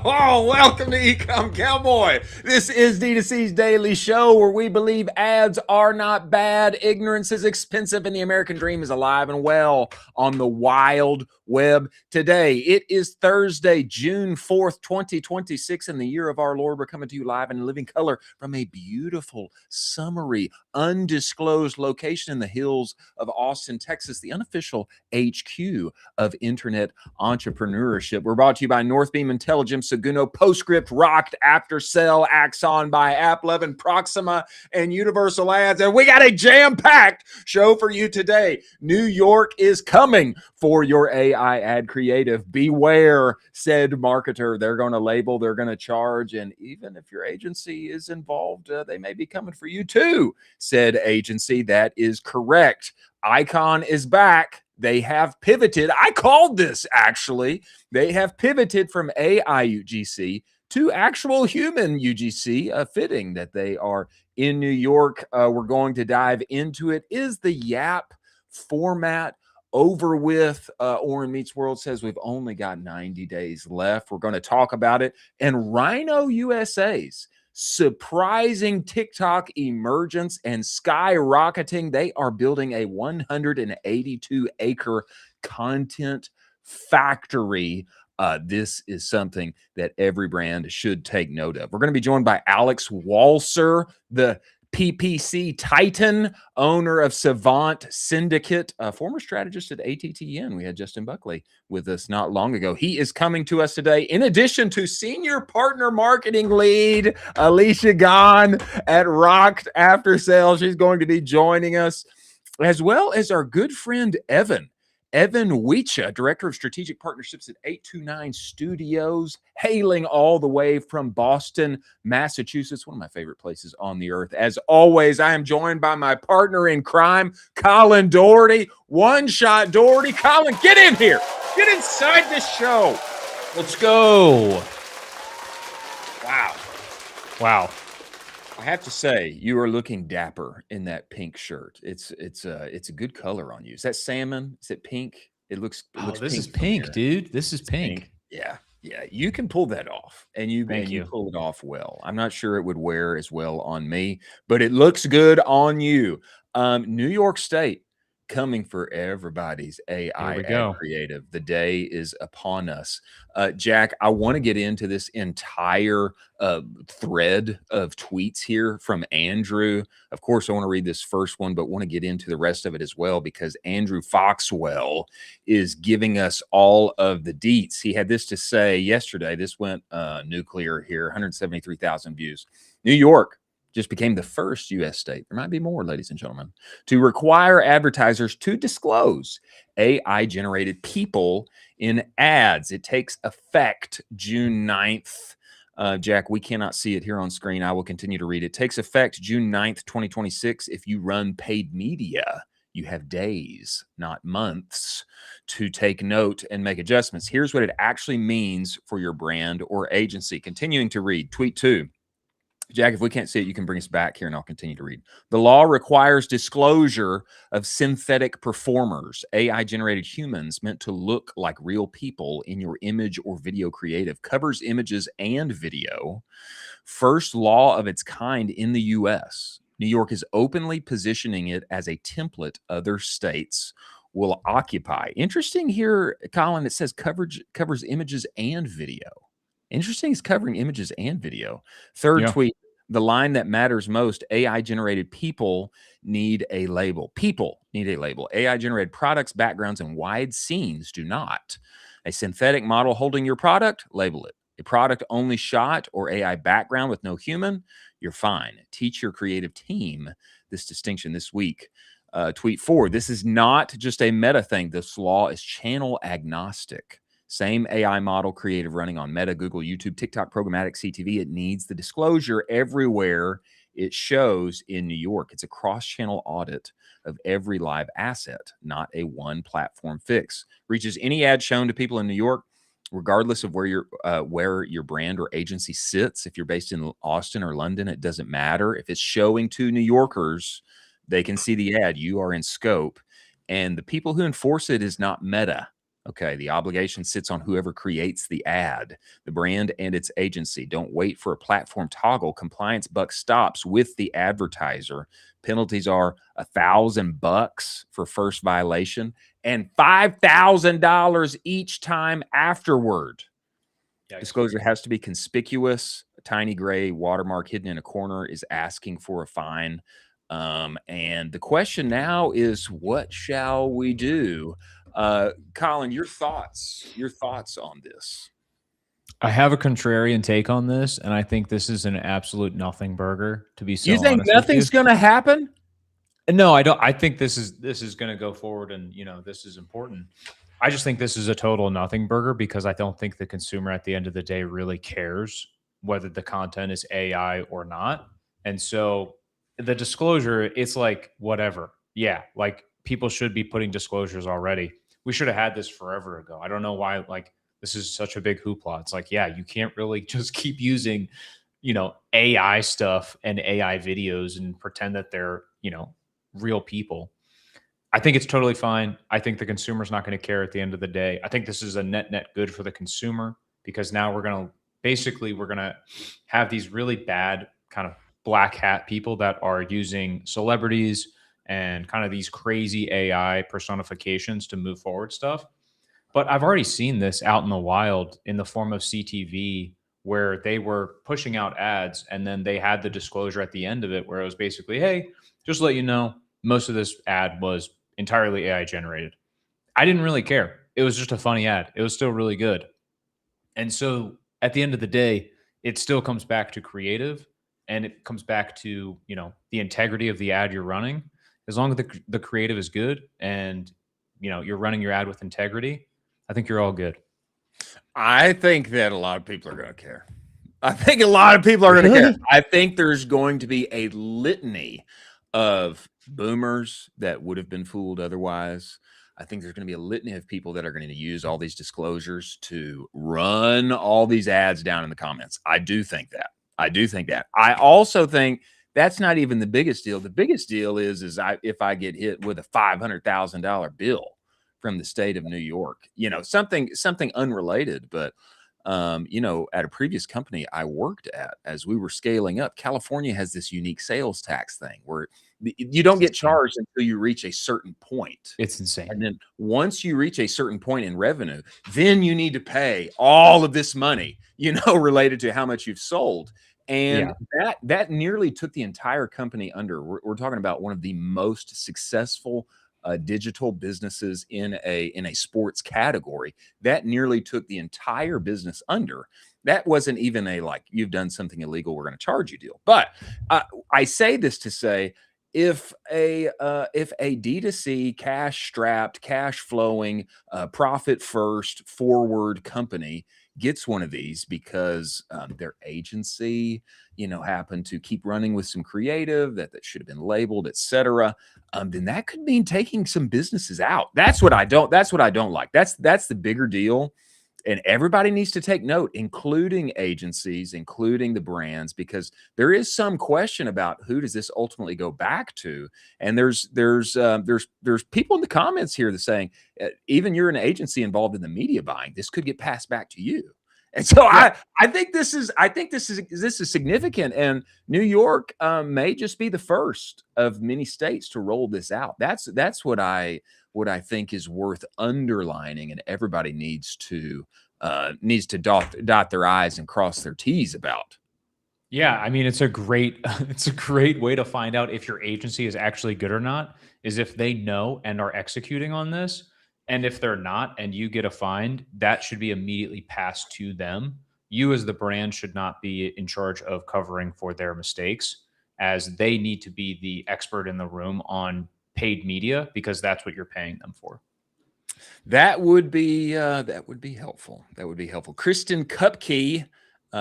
Welcome to Ecomm Cowboy. This is D2C's daily show where we believe ads are not bad, ignorance is expensive, and the American dream is alive and well on the wild web today. It is Thursday, June 4th, 2026, in the year of our Lord. We're coming to you live in living color from a beautiful, summery, undisclosed location in the hills of Austin, Texas, the unofficial HQ of internet entrepreneurship. We're brought to you by Northbeam Intelligence, Seguno, Postscript, Rocked, Aftersell, Axon by App11, Proxima, and Universal Ads. And we got a jam-packed show for you today. New York is coming for your AI ad creative. Beware, said marketer. They're going to label, they're going to charge, and even if your agency is involved, they may be coming for you too, said agency. That is correct. Icon is back. They have pivoted. I called this, actually. They have pivoted from AI UGC to actual human UGC, fitting that they are in New York. We're going to dive into it. Is the Yap format over with? Oren Meets World says we've only got 90 days left. We're going to talk about it. And Rhino USA's surprising TikTok emergence and skyrocketing. They are building a 182-acre content factory. This is something that every brand should take note of. We're going to be joined by Alex Walser, the PPC Titan, owner of Savant Syndicate, a former strategist at ATTN. We had Justin Buckley with us not long ago. He is coming to us today, in addition to senior partner marketing lead Alicia Gahn at Rocked After Sales. She's going to be joining us, as well as our good friend Evan Weecha, Director of Strategic Partnerships at 829 Studios, hailing all the way from Boston, Massachusetts, one of my favorite places on the earth. As always, I am joined by my partner in crime, Colin Doherty. One Shot Doherty. Colin, get in here. Get inside this show. Let's go. Wow. I have to say, you are looking dapper in that pink shirt. It's a good color on you. Is that salmon? Is it pink? It looks This pink is pink, dude. This is pink. Yeah. You can pull that off, and you pull it off well. I'm not sure it would wear as well on me, but it looks good on you. New York State coming for everybody's AI ad creative. The day is upon us. Jack, I want to get into this entire thread of tweets here from Andrew. Of course, I want to read this first one, but want to get into the rest of it as well, because Andrew Foxwell is giving us all of the deets. He had this to say yesterday. This went nuclear here, 173,000 views. New York just became the first U.S. state, there might be more, ladies and gentlemen, to require advertisers to disclose AI-generated people in ads. It takes effect June 9th. Jack, we cannot see it here on screen. I will continue to read it. It takes effect June 9th, 2026. If you run paid media, you have days, not months, to take note and make adjustments. Here's what it actually means for your brand or agency. Continuing to read, tweet 2. Jack, if we can't see it, you can bring us back here and I'll continue to read. The law requires disclosure of synthetic performers, AI-generated humans meant to look like real people in your image or video creative. Covers images and video. First law of its kind in the U.S. New York is openly positioning it as a template other states will occupy. Interesting here, Colin, it says covers images and video. Interesting, it's covering images and video. Third tweet, the line that matters most, AI-generated people need a label. People need a label. AI-generated products, backgrounds, and wide scenes do not. A synthetic model holding your product, label it. A product only shot or AI background with no human, you're fine. Teach your creative team this distinction this week. Tweet 4, this is not just a meta thing. This law is channel agnostic. Same AI model creative running on Meta, Google, YouTube, TikTok, programmatic, CTV. It needs the disclosure everywhere it shows in New York. It's a cross-channel audit of every live asset, not a one-platform fix. Reaches any ad shown to people in New York, regardless of where your brand or agency sits. If you're based in Austin or London, it doesn't matter. If it's showing to New Yorkers, they can see the ad. You are in scope. And the people who enforce it is not Meta. Okay, the obligation sits on whoever creates the ad, the brand and its agency. Don't wait for a platform toggle. Compliance buck stops with the advertiser. Penalties are $1,000 for first violation and $5,000 each time afterward. Yikes. Disclosure has to be conspicuous. A tiny gray watermark hidden in a corner is asking for a fine. And the question now is, what shall we do? Colin, your thoughts on this? I have a contrarian take on this, and I think this is an absolute nothing burger, to be so honest. You think nothing's going to happen? No, I don't. I think this is going to go forward, and this is important. I just think this is a total nothing burger because I don't think the consumer at the end of the day really cares whether the content is AI or not. And so the disclosure, it's like, whatever. Yeah, like people should be putting disclosures already. We should have had this forever ago. I don't know why, like, this is such a big hoopla. It's like, yeah, you can't really just keep using, AI stuff and AI videos and pretend that they're, real people. I think it's totally fine. I think the consumer's not going to care at the end of the day. I think this is a net good for the consumer because now we're going to have these really bad kind of black hat people that are using celebrities and kind of these crazy AI personifications to move forward stuff. But I've already seen this out in the wild in the form of CTV, where they were pushing out ads and then they had the disclosure at the end of it where it was basically, hey, just to let you know, most of this ad was entirely AI generated. I didn't really care. It was just a funny ad. It was still really good. And so at the end of the day, it still comes back to creative and it comes back to, the integrity of the ad you're running. As long as the creative is good and, you're running your ad with integrity, I think you're all good. I think that a lot of people are going to care. I think a lot of people are going to care. I think there's going to be a litany of boomers that would have been fooled otherwise. I think there's going to be a litany of people that are going to use all these disclosures to run all these ads down in the comments. I do think that. I also think that's not even the biggest deal. The biggest deal is if I get hit with a $500,000 bill from the state of New York, something unrelated, but at a previous company I worked at, as we were scaling up, California has this unique sales tax thing where you don't get charged until you reach a certain point. It's insane. And then once you reach a certain point in revenue, then you need to pay all of this money, related to how much you've sold. And that nearly took the entire company under. We're talking about one of the most successful digital businesses in a sports category. That nearly took the entire business under. That wasn't even a like, you've done something illegal, we're going to charge you deal. But I say this to say, if a D2C cash strapped, cash flowing, profit first, forward company gets one of these because their agency, happened to keep running with some creative that should have been labeled, etc., then that could mean taking some businesses out. That's what I don't like. That's the bigger deal. And everybody needs to take note, including agencies, including the brands, because there is some question about who does this ultimately go back to. And there's people in the comments here that saying, even you're an agency involved in the media buying, this could get passed back to you. And so I think this is significant. And New York may just be the first of many states to roll this out. That's what I think is worth underlining, and everybody needs to dot their I's and cross their T's about. Yeah, I mean, it's a great way to find out if your agency is actually good or not, is if they know and are executing on this. And if they're not and you get a fine, that should be immediately passed to them. You as the brand should not be in charge of covering for their mistakes, as they need to be the expert in the room on paid media because that's what you're paying them for. That would be helpful. That would be helpful. Kristen Kupke,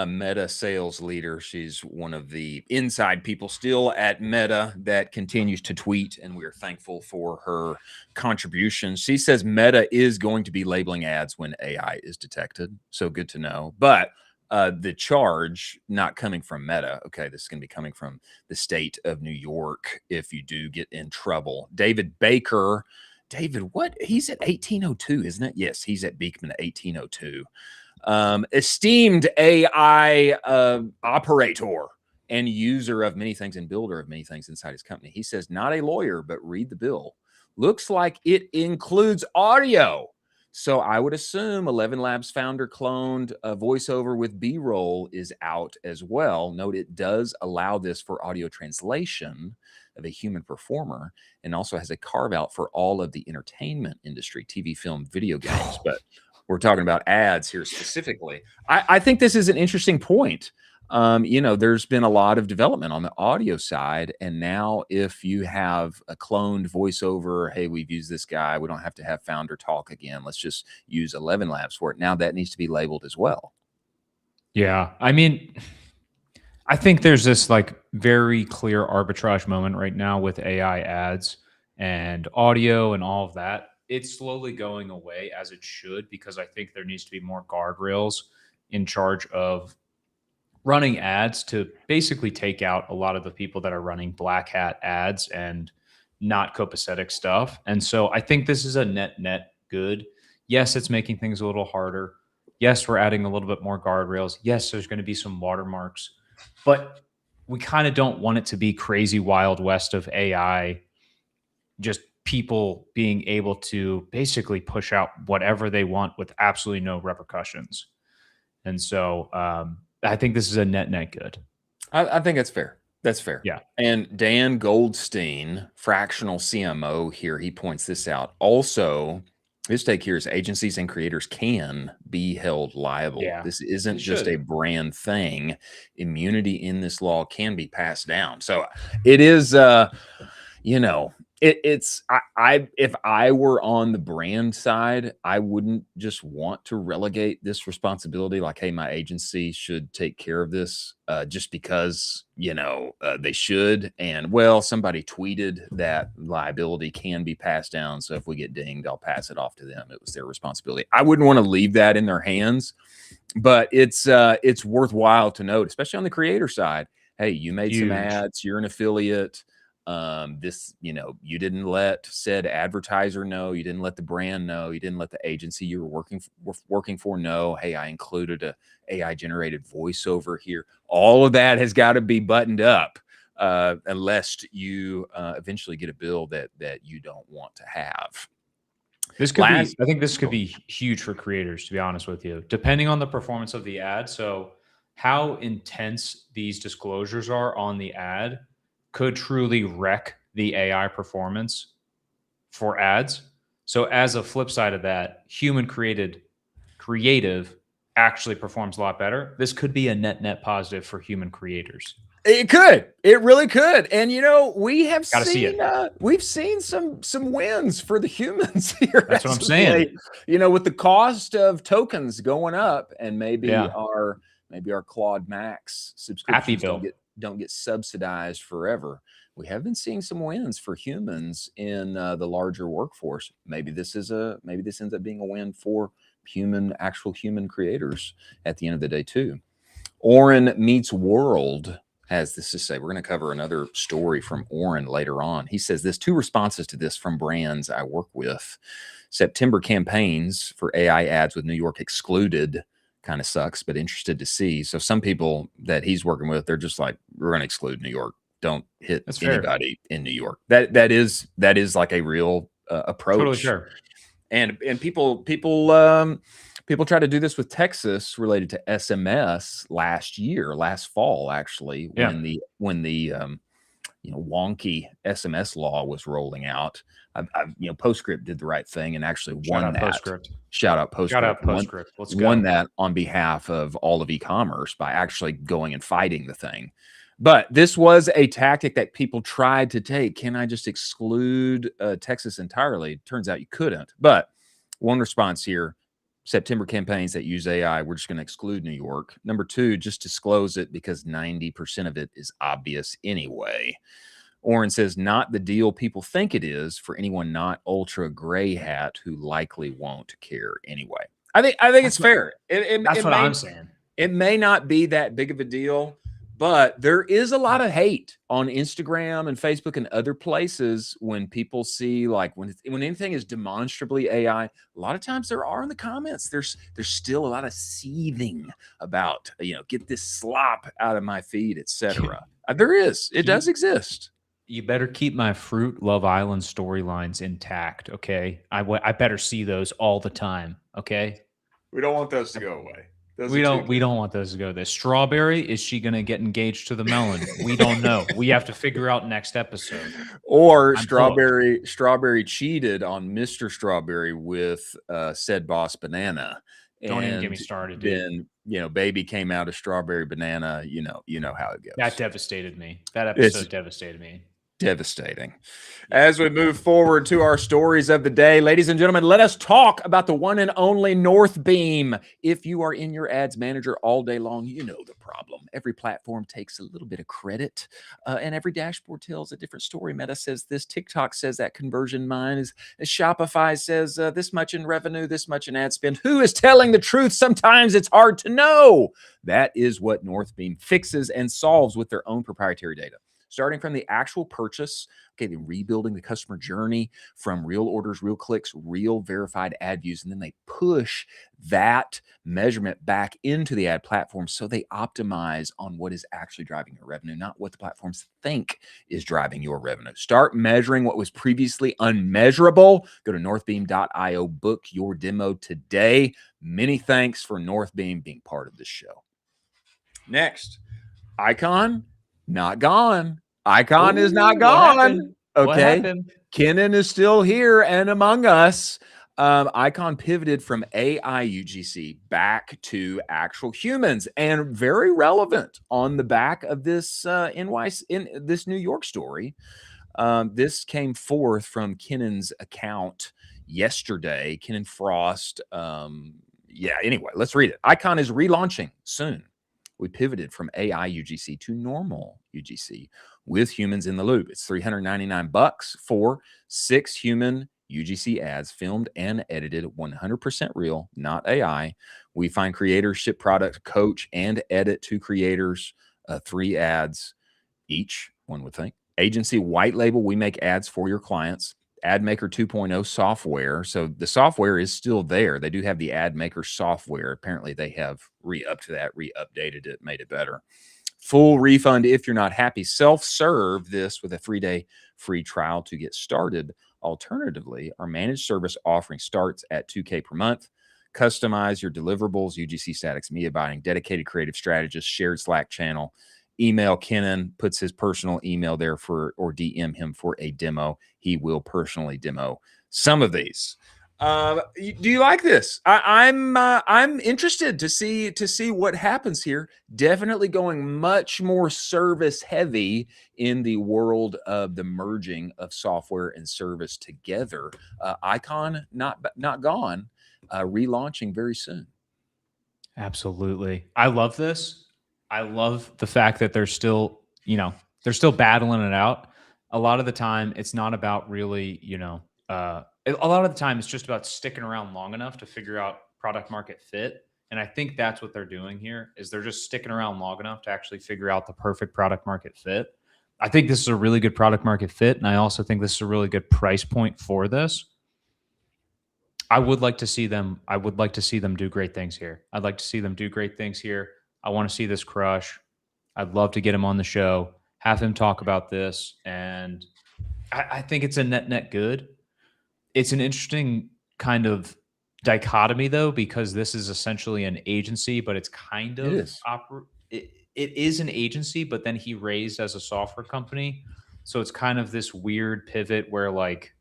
Meta sales leader. She's one of the inside people still at Meta that continues to tweet, and we are thankful for her contributions. She says Meta is going to be labeling ads when AI is detected. So good to know. But the charge not coming from Meta. Okay, this is going to be coming from the state of New York if you do get in trouble. David Baker David, what? He's at 1802, isn't it? Yes, he's at Beekman at 1802. Esteemed AI operator and user of many things and builder of many things inside his company. He says, not a lawyer, but read the bill. Looks like it includes audio. So I would assume 11 Labs founder cloned voiceover with B-roll is out as well. Note it does allow this for audio translation of a human performer, and also has a carve out for all of the entertainment industry, TV, film, video games. But we're talking about ads here specifically. I think this is an interesting point. You know, there's been a lot of development on the audio side, and now if you have a cloned voiceover, hey, we've used this guy, we don't have to have founder talk again, let's just use 11 Labs for it. Now that needs to be labeled as well. Yeah, I mean, I think there's this like very clear arbitrage moment right now with AI ads and audio and all of that. It's slowly going away, as it should, because I think there needs to be more guardrails in charge of running ads to basically take out a lot of the people that are running black hat ads and not copacetic stuff. And so I think this is a net good. Yes, it's making things a little harder. Yes, we're adding a little bit more guardrails. Yes, there's going to be some watermarks, but we kind of don't want it to be crazy wild west of AI, just people being able to basically push out whatever they want with absolutely no repercussions. And so I think this is a net good. I think that's fair. That's fair. Yeah. And Dan Goldstein, fractional CMO here, he points this out. Also, his take here is agencies and creators can be held liable. Yeah, this isn't just a brand thing. Immunity in this law can be passed down. So it is, you know, it's if I were on the brand side, I wouldn't just want to relegate this responsibility like, hey, my agency should take care of this just because, you know, they should. And well, somebody tweeted that liability can be passed down. So if we get dinged, I'll pass it off to them. It was their responsibility. I wouldn't want to leave that in their hands, but it's worthwhile to note, especially on the creator side. Hey, you made some ads, you're an affiliate. This, you know, you didn't let said advertiser know, you didn't let the brand know, you didn't let the agency you were working for know, hey, I included a AI generated voiceover here. All of that has got to be buttoned up unless you eventually get a bill that you don't want to have. This could I think this could be huge for creators, to be honest with you, depending on the performance of the ad. So how intense these disclosures are on the ad could truly wreck the AI performance for ads. So as a flip side of that, human created creative actually performs a lot better. This could be a net positive for human creators. It could. It really could. And you know, we have seen we've seen some wins for the humans here. That's what I'm saying. You know, with the cost of tokens going up, and maybe our Claude Max subscriptions don't get subsidized forever. We have been seeing some wins for humans in the larger workforce. Maybe this ends up being a win for actual human creators at the end of the day too. Oren Meets World has this to say. We're going to cover another story from Oren later on. He says there's 2 responses to this from brands I work with. September campaigns for AI ads with New York excluded. Kind of sucks, but interested to see. So some people that he's working with, they're just like, we're going to exclude New York. Don't hit anybody in New York. That is like a real approach. Totally sure. And people try to do this with Texas related to SMS last fall, actually, when the wonky SMS law was rolling out. Postscript did the right thing and actually won that. Postscript. Shout out Postscript. Shout out Postscript. Let's go. Won that on behalf of all of e-commerce by actually going and fighting the thing. But this was a tactic that people tried to take. Can I just exclude Texas entirely? Turns out you couldn't. But one response here, September campaigns that use AI, we're just going to exclude New York. Number 2, just disclose it because 90% of it is obvious anyway. Oren says, not the deal people think it is for anyone not ultra gray hat who likely won't care anyway. I think it's fair. That's what I'm saying. It may not be that big of a deal, But there is a lot of hate on Instagram and Facebook and other places when people see, like, when anything is demonstrably AI. A lot of times there are in the comments, there's still a lot of seething about, get this slop out of my feed, etc. There is. It does exist. You better keep my Fruit Love Island storylines intact, okay? I better see those all the time, okay? We don't want those to go away. We don't want those to go there. Strawberry, is she going to get engaged to the melon? We don't know. We have to figure out next episode. Or Strawberry cheated on Mr. Strawberry with said boss Banana. Don't even get me started, dude. Then, baby came out of Strawberry Banana. You know how it goes. That devastated me. That episode devastated me. Devastating. As we move forward to our stories of the day, ladies and gentlemen, let us talk about the one and only Northbeam. If you are in your ads manager all day long, you know the problem. Every platform takes a little bit of credit, and every dashboard tells a different story. Meta says this, TikTok says that, conversion mine is, Shopify says this much in revenue, this much in ad spend. Who is telling the truth? Sometimes it's hard to know. That is what Northbeam fixes and solves with their own proprietary data. Starting from the actual purchase, the rebuilding the customer journey from real orders, real clicks, real verified ad views, and then they push that measurement back into the ad platform so they optimize on what is actually driving your revenue, not what the platforms think is driving your revenue. Start measuring what was previously unmeasurable. Go to northbeam.io, book your demo today. Many thanks for Northbeam being part of this show. Next, Icon, not gone. Icon is not gone. Okay. Kenan is still here and among us. Icon pivoted from AI UGC back to actual humans, and very relevant on the back of this this New York story. This came forth from Kenan's account yesterday. Kenan Frost. Anyway, let's read it. Icon is relaunching soon. We pivoted from AI UGC to normal UGC with humans in the loop. It's $399 for 6 human UGC ads filmed and edited 100% real, not AI. We find creators, ship product, coach, and edit to creators 3 ads each, one would think. Agency white label, we make ads for your clients. Ad Maker 2.0 software. So the software is still there. They do have the Ad Maker software. Apparently they have re-upped that, re-updated it, made it better. Full refund if you're not happy. Self-serve this with a 3-day free trial to get started. Alternatively, our managed service offering starts at $2K per month. Customize your deliverables, UGC statics, media buying, dedicated creative strategist, shared Slack channel. Email Kenan, puts his personal email there or DM him for a demo. He will personally demo some of these. Do you like this? I'm interested to see what happens here. Definitely going much more service heavy in the world of the merging of software and service together. Icon not gone, relaunching very soon. Absolutely. I love this. I love the fact that they're still battling it out. A lot of the time, it's not about really, a lot of the time it's just about sticking around long enough to figure out product market fit. And I think that's what they're doing here, is they're just sticking around long enough to actually figure out the perfect product market fit. I think this is a really good product market fit. And I also think this is a really good price point for this. I would like to see them do great things here. I'd like to see them do great things here. I want to see this crush. I'd love to get him on the show, have him talk about this. And I think it's a net good. It's an interesting kind of dichotomy, though, because this is essentially an agency, but it's kind of it is an agency, but then he raised as a software company. So it's kind of this weird pivot where, like,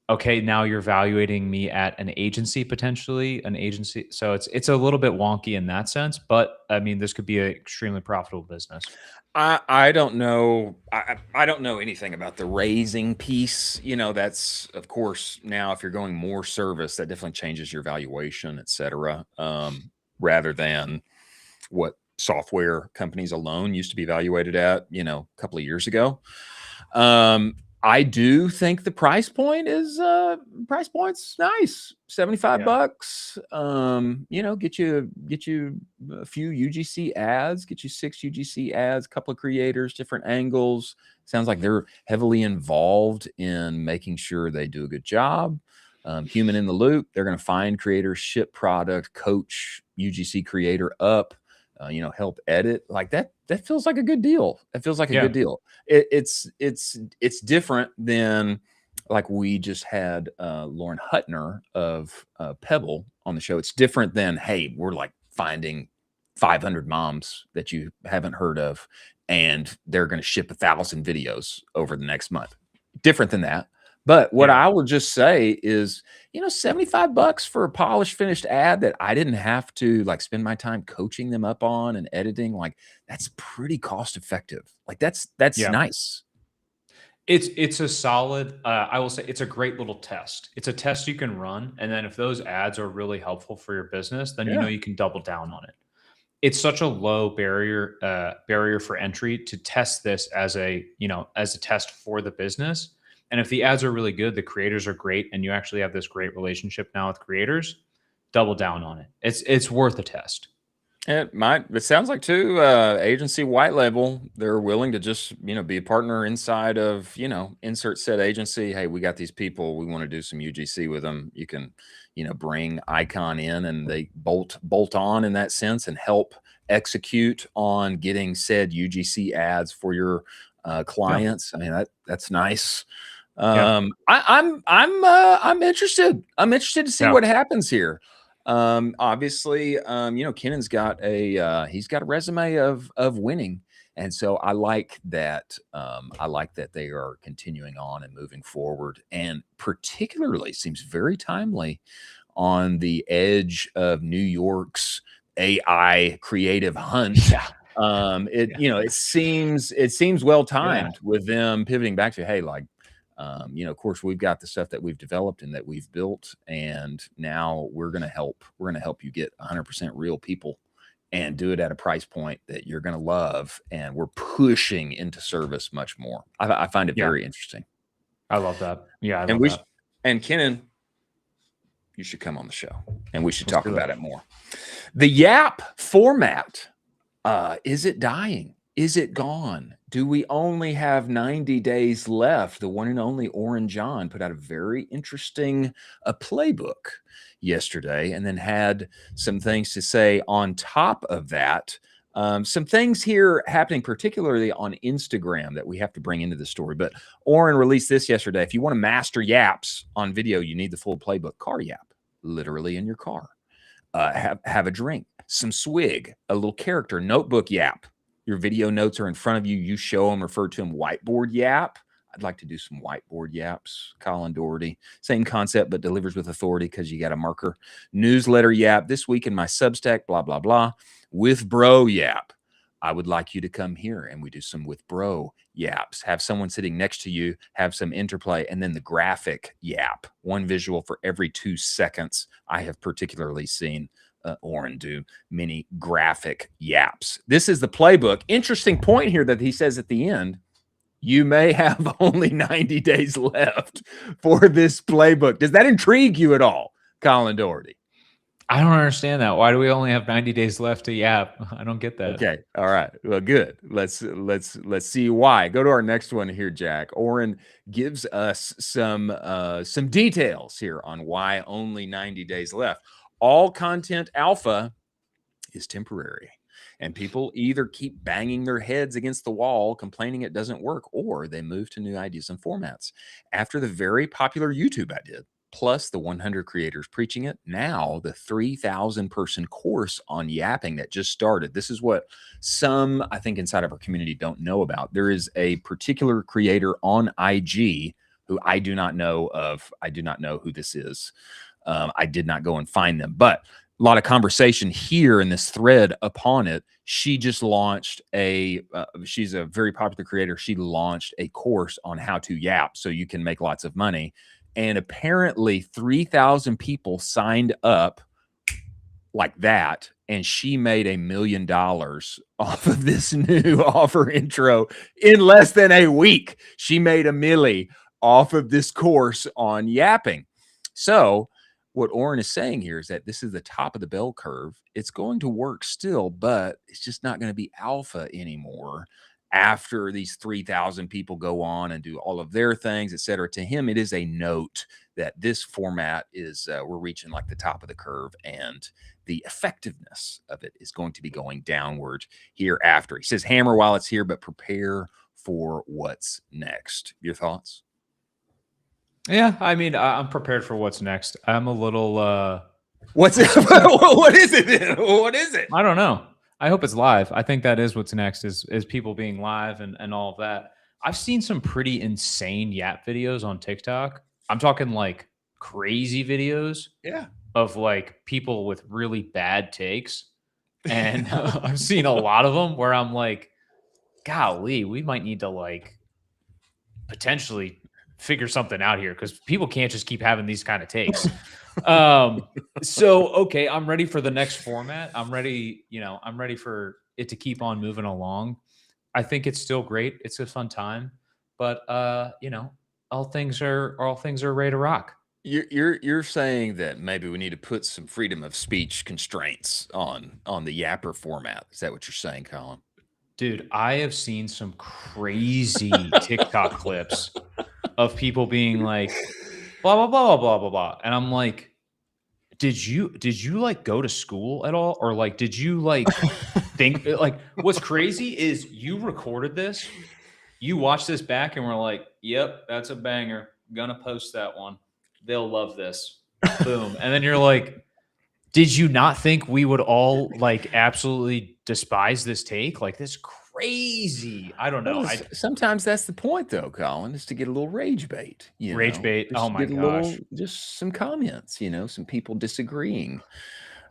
okay, now you're evaluating me at an agency, potentially an agency. So it's a little bit wonky in that sense, but I mean, this could be an extremely profitable business. I don't know. I don't know anything about the raising piece. That's, of course, now if you're going more service, that definitely changes your valuation, et cetera, rather than what software companies alone used to be evaluated at, a couple of years ago. I do think the price point's nice. 75 bucks. You know, get you a few UGC ads, get you 6 UGC ads, a couple of creators, different angles. Sounds like they're heavily involved in making sure they do a good job. Human in the loop. They're going to find creators, ship product, coach UGC creator up. You know, help edit like that. That feels like a good deal. It feels like a good deal. It's different than like we just had Lauren Hutner of Pebble on the show. It's different than, hey, we're like finding 500 moms that you haven't heard of, and they're going to ship 1,000 videos over the next month. Different than that. But what I will just say is, you know, 75 bucks for a polished, finished ad that I didn't have to like spend my time coaching them up on and editing, like that's pretty cost effective. Like that's nice. It's a solid, I will say it's a great little test. It's a test you can run. And then if those ads are really helpful for your business, then you know you can double down on it. It's such a low barrier for entry to test this as a test for the business. And if the ads are really good, the creators are great, and you actually have this great relationship now with creators, double down on it. It's worth a test. It sounds like too, agency white label, they're willing to just, you know, be a partner inside of, you know, insert said agency. Hey, we got these people, we want to do some UGC with them. You can, you know, bring Icon in and they bolt on in that sense and help execute on getting said UGC ads for your clients. I mean, that's nice. I'm interested. I'm interested to see what happens here. Obviously, you know, Kennan's got he's got a resume of winning. And so I like that. I like that they are continuing on and moving forward, and particularly seems very timely on the edge of New York's AI creative hunt. You know, it seems well timed with them pivoting back to, hey, like, you know, of course, we've got the stuff that we've developed and that we've built, and now we're going to help you get 100% real people and do it at a price point that you're going to love. And we're pushing into service much more. I find it very interesting. I love that. Yeah. And Kennan, you should come on the show and we should talk about it more. The Yap format, is it dying? Is it gone? Do we only have 90 days left? The one and only Oren John put out a very interesting playbook yesterday, and then had some things to say on top of that. Some things here happening particularly on Instagram that we have to bring into the story. But Oren released this yesterday. If you want to master yaps on video, you need the full playbook. Car yap, literally in your car. Have a drink, some swig, a little character, notebook yap. Your video notes are in front of you. You show them, refer to them. Whiteboard yap. I'd like to do some whiteboard yaps. Colin Doherty. Same concept, but delivers with authority because you got a marker. Newsletter yap. This week in my Substack, blah, blah, blah. With bro yap. I would like you to come here and we do some with bro yaps. Have someone sitting next to you, have some interplay, and then the graphic yap. One visual for every 2 seconds. I have particularly seen Oren do many graphic yaps. This is the playbook. Interesting point here that he says at the end, you may have only 90 days left for this playbook. Does that intrigue you at all, Colin Doherty? I don't understand that. Why do we only have 90 days left to yap? I don't get that. Okay. All right. Well, good. Let's see why. Go to our next one here, Jack. Oren gives us some details here on why only 90 days left. All content alpha is temporary, and people either keep banging their heads against the wall, complaining it doesn't work, or they move to new ideas and formats. After the very popular YouTube I did, plus the 100 creators preaching it, now the 3,000 person course on yapping that just started. This is what some, I think, inside of our community don't know about. There is a particular creator on IG who I do not know of. I do not know who this is. I did not go and find them, but a lot of conversation here in this thread upon it. She just launched she's a very popular creator. She launched a course on how to yap so you can make lots of money. And apparently 3,000 people signed up like that and she made $1 million off of this new offer intro in less than a week. She made $1 million off of this course on yapping. So what Oren is saying here is that this is the top of the bell curve. It's going to work still, but it's just not going to be alpha anymore after these 3,000 people go on and do all of their things, et cetera. To him, it is a note that this format is, we're reaching like the top of the curve, and the effectiveness of it is going to be going downward hereafter. He says, hammer while it's here, but prepare for what's next. Your thoughts? Yeah, I mean, I'm prepared for what's next. I'm a little. What's it? What is it? What is it? I don't know. I hope it's live. I think that is what's next, is people being live and all of that. I've seen some pretty insane Yap videos on TikTok. I'm talking like crazy videos. Yeah. Of like people with really bad takes. And I've seen a lot of them where I'm like, golly, we might need to like potentially figure something out here, because people can't just keep having these kind of takes. So, okay, I'm ready for the next format. I'm ready, I'm ready for it to keep on moving along. I think it's still great. It's a fun time, but all things are ready to rock. You're saying that maybe we need to put some freedom of speech constraints on the Yapper format. Is that what you're saying, Colin? Dude, I have seen some crazy TikTok clips of people being like, blah, blah, blah, blah, blah, blah. And I'm like, did you like go to school at all? Or like, did you like think, like, what's crazy is you recorded this, you watch this back, and we're like, yep, that's a banger. Gonna post that one. They'll love this. Boom. And then you're like, did you not think we would all like absolutely despise this take? Like, this crazy. I don't know. Sometimes that's the point, though, Colin, is to get a little rage bait. Rage bait. Oh my gosh. Just some comments, some people disagreeing.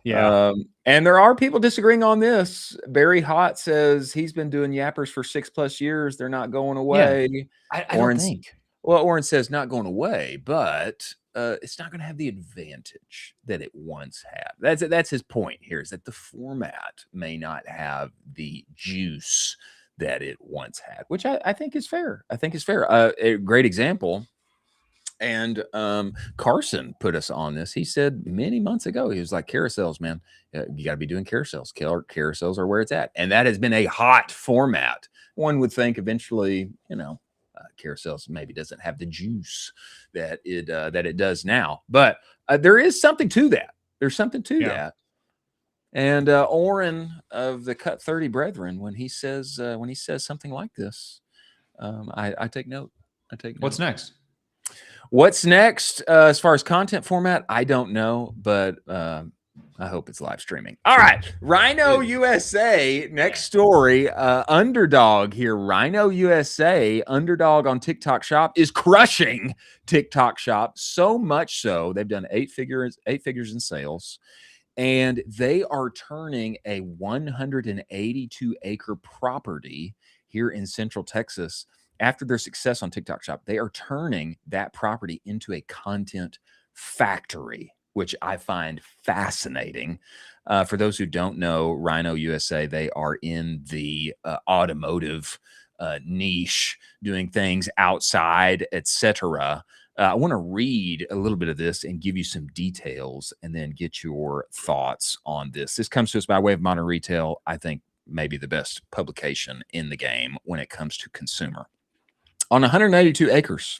Yeah. And there are people disagreeing on this. Barry Hott says he's been doing yappers for 6+ years. They're not going away. Yeah. I don't think. Well, Oren says not going away, but it's not going to have the advantage that it once had. That's his point here, is that the format may not have the juice that it once had, which I think is fair. I think is fair. A great example. And Carson put us on this. He said many months ago, he was like, carousels, man, you got to be doing carousels. Carousels are where it's at. And that has been a hot format. One would think eventually, carousels maybe doesn't have the juice that it does now, but there is something to that. There's something to that. And Oren of the Cut 30 Brethren, when he says something like this, I take note. What's next? What's next as far as content format? I don't know, but I hope it's live streaming. All right. Rhino USA. Next story. Underdog here. Rhino USA. Underdog on TikTok Shop is crushing TikTok Shop. So much so they've done 8 figures in sales. And they are turning a 182-acre property here in Central Texas. After their success on TikTok Shop, they are turning that property into a content factory, which I find fascinating. For those who don't know, Rhino USA, they are in the automotive niche, doing things outside, etc. I want to read a little bit of this and give you some details and then get your thoughts on this. This comes to us by way of Modern Retail. I think maybe the best publication in the game when it comes to consumer. On 182 acres